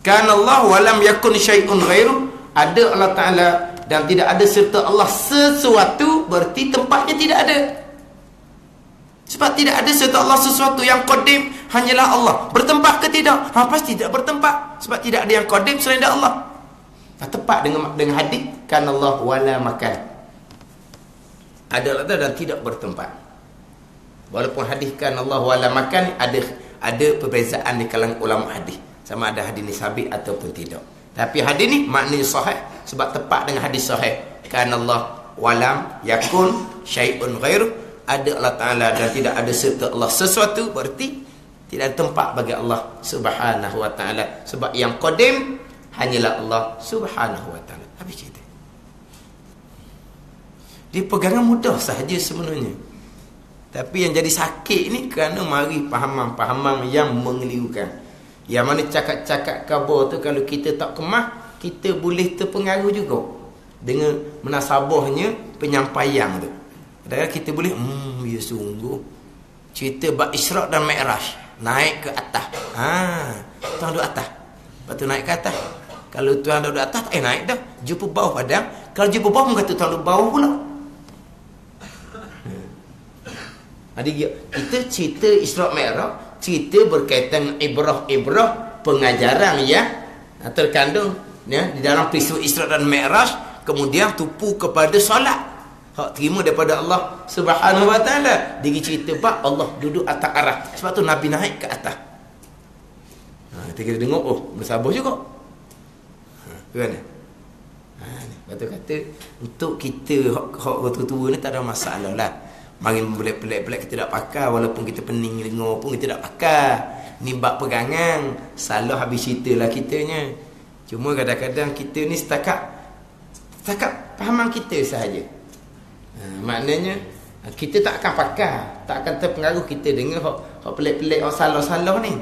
Kan Allah walam yakun syai'un ghairu, ada Allah Ta'ala dan tidak ada serta Allah sesuatu, berarti tempatnya tidak ada. Sebab tidak ada serta Allah sesuatu. Yang qadim hanyalah Allah. Bertempat ke tidak? Pasti tidak bertempat. Sebab tidak ada yang qadim selain dari Allah. Tepat dengan hadis kan Allah wala makan, ada Allah dan tidak bertempat. Walaupun hadis kan Allah wala makan, ada perbezaan di kalangan ulama hadis, sama ada hadis ni sabit ataupun tidak. Tapi hadis ni maknanya sahih sebab tepat dengan hadis sahih. Kan Allah walam yakun syai'un ghairu, ada Allah Ta'ala dan tidak ada serta Allah sesuatu, berarti tidak ada tempat bagi Allah Subhanahu wa ta'ala. Sebab yang qadim hanyalah Allah Subhanahu wa ta'ala. Habis cerita. Dia pegangan mudah sahaja sebenarnya. Tapi yang jadi sakit ni kerana mari pahaman-pahaman yang mengelirukan. Yang mana cakap-cakap khabar tu kalau kita tak kemah, kita boleh terpengaruh juga dengan menasabahnya penyampaian tu. Kadang-kadang kita boleh ya sungguh cerita bab Isra' dan Mi'raj, naik ke atas. Tuhan duduk atas, lepas tu naik ke atas. Kalau Tuhan duduk atas, naik dah, jumpa bawah padang. Kalau jumpa bawah, mungkin kata Tuhan duduk bawah pula. Adik kita cerita Isra' Mi'raj, cerita berkaitan ibrah-ibrah pengajaran yang terkandung ya, di dalam peristiwa Isra' dan Mi'raj, kemudian tupu kepada solat. Hak terima daripada Allah Subhanahu wa ta'ala. Dia cerita bab Allah duduk atas arah. Sebab tu Nabi naik ke atas. Kita dengar, bersabar juga. Kan? Lepas tu kata, untuk kita hak tua ni tak ada masalah lah. Mari pelik-pelik kita tak pakai, walaupun kita pening dengar pun kita tak pakai. Ni bab pegangan, salah habis cerita lah kitanya. Cuma kadang-kadang kita ni setakat pahaman kita sahaja. Maknanya kita tak akan pakai, tak akan terpengaruh kita dengar hak pelik-pelik, hak salah-salah ni.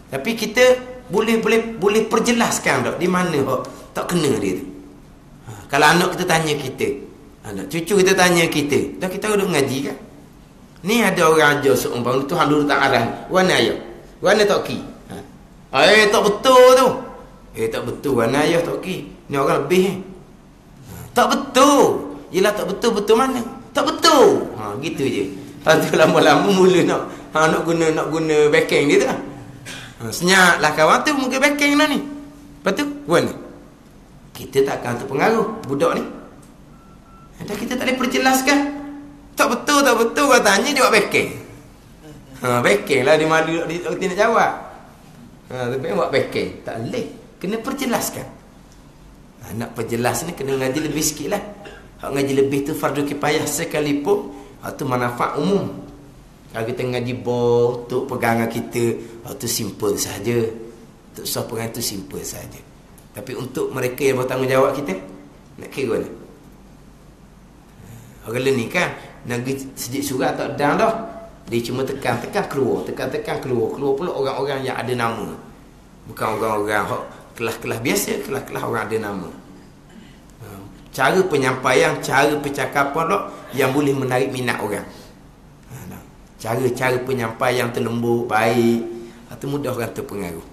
Tapi kita boleh perjelaskan tak di mana hak tak kena dia tu. Kalau anak kita tanya kita, anak cucu kita tanya kita, dah kita duduk ngaji kan? Ni ada orang ajar seumpama Tuhan duduk tak arah. Wana ayah, wana tak ki. Tak betul tu. Tak betul, wana ayah tak ki. Ni orang lebih. Tak betul. Yelah tak betul mana? Tak betul. Gitu je. Lepas tu lama-lama mula nak guna backing dia tu. Senyap lah kawan tu mungkin backing lah ni. Lepas tu ni kita takkan terpengaruh budak ni. Dan kita tak boleh perjelaskan. Tak betul kau tanya dia buat backing. Backing lah dia malu dia nak jawab. Tapi buat backing tak boleh. Kena perjelaskan. Nak perjelas ni kena ngaji lebih sikit lah. Hak ngaji lebih tu fardu kifayah sekalipun, hak tu manfaat umum. Kalau kita ngaji untuk pegangan kita, hak tu simple saja. Untuk sah pegangan tu simple saja. Tapi untuk mereka yang bertanggungjawab kita, nak kira ni. Orang ni kan, nak sejik surah tak ada dah. Dia cuma tekan keluar, tekan keluar pula orang-orang yang ada nama. Bukan orang-orang kelas-kelas biasa, kelas-kelas orang ada nama. Cara penyampaian, cara percakapan yang boleh menarik minat orang. Cara penyampaian yang terlembut, baik, atau mudah orang terpengaruh.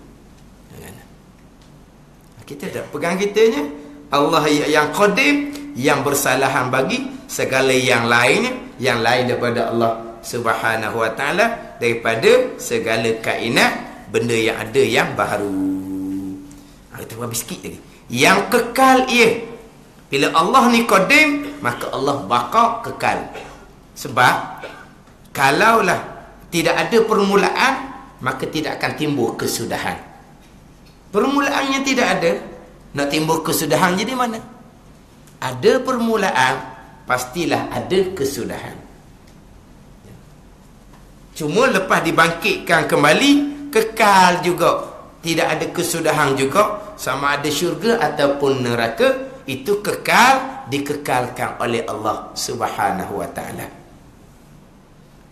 Kita tak pegang kitanya Allah yang qadim, yang bersalahan bagi segala yang lainnya, yang lain daripada Allah Subhanahu wa ta'ala, daripada segala kainat, benda yang ada yang baru. Kita habis sikit lagi. Yang kekal ia. Bila Allah ni qadim, maka Allah baqa, kekal. Sebab kalaulah tidak ada permulaan, maka tidak akan timbul kesudahan. Permulaannya tidak ada, nak timbul kesudahan jadi mana? Ada permulaan, pastilah ada kesudahan. Cuma lepas dibangkitkan kembali, kekal juga. Tidak ada kesudahan juga. Sama ada syurga ataupun neraka, itu kekal, dikekalkan oleh Allah Subhanahu wa ta'ala.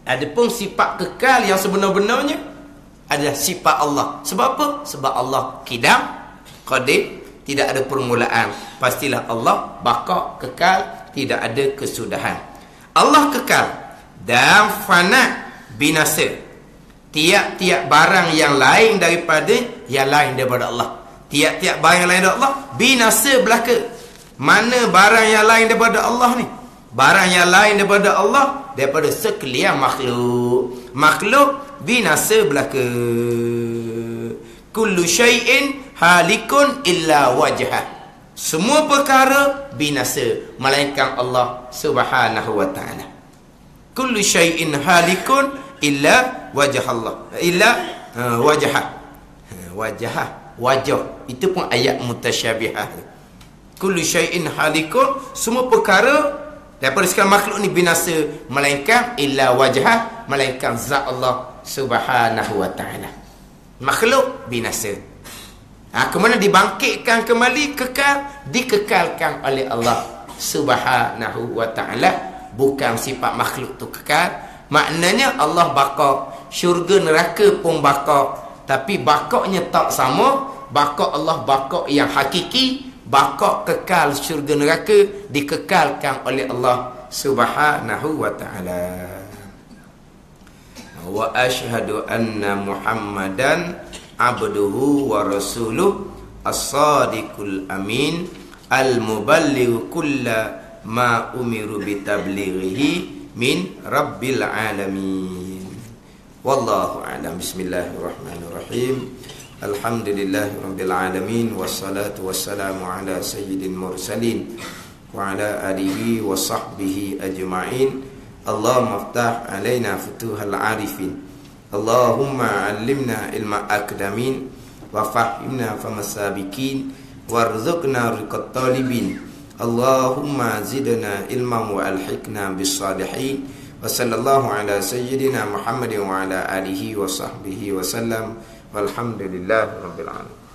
Adapun sifat kekal yang sebenar-benarnya adalah sifat Allah. Sebab apa? Sebab Allah qidam, qadim, tidak ada permulaan. Pastilah Allah baqa, kekal, tidak ada kesudahan. Allah kekal dan fana, binasa. Tiap-tiap barang yang lain daripada Allah. Tiap-tiap barang yang lain daripada Allah binasa belaka. Mana barang yang lain daripada Allah ni? Barang yang lain daripada Allah, daripada sekalian makhluk. Makhluk binasa belaka. Kullu syai'in halikun illa wajhah. Semua perkara binasa melainkan Allah Subhanahu wa ta'ala. Kullu syai'in halikun illa wajah Allah. Illa wajhah. Wajah. Itu pun ayat mutasyabihah. Kullu syai'in halikun, semua perkara daripada segala makhluk ni binasa melainkan illa wajhah, melainkan zat Allah Subhanahu wa ta'ala. Makhluk binasa. Kemana dibangkitkan kembali, kekal, dikekalkan oleh Allah Subhanahu wa ta'ala. Bukan sifat makhluk tu kekal. Maknanya Allah baqa, syurga neraka pun baqa, tapi baqanya tak sama. Baqa Allah baqa yang hakiki, baqa kekal syurga neraka dikekalkan oleh Allah Subhanahu wa ta'ala. Wa ashhadu anna Muhammadan abduhu wa rasuluh as-sadiqul amin al-muballigh kulla ma umiru bitablighihi min rabbil alamin. Wallahu a'lam. Bismillahirrahmanirrahim. Alhamdulillahi rabbil alamin, wassalatu wassalamu ala sayyidil mursalin wa ala alihi wa sahbihi ajma'in. Allahumma aftah alaina futuhal arifin. Allahumma allimna ilma akdamin wa fahimna famasabikin warzuqna riqat talibin. Allahumma zidna ilman wa alhiqna bis salihin. Wa sallallahu ala sayyidina Muhammadin wa ala alihi wa sahbihi wa sallam. Walhamdulillahi rabbil alamin.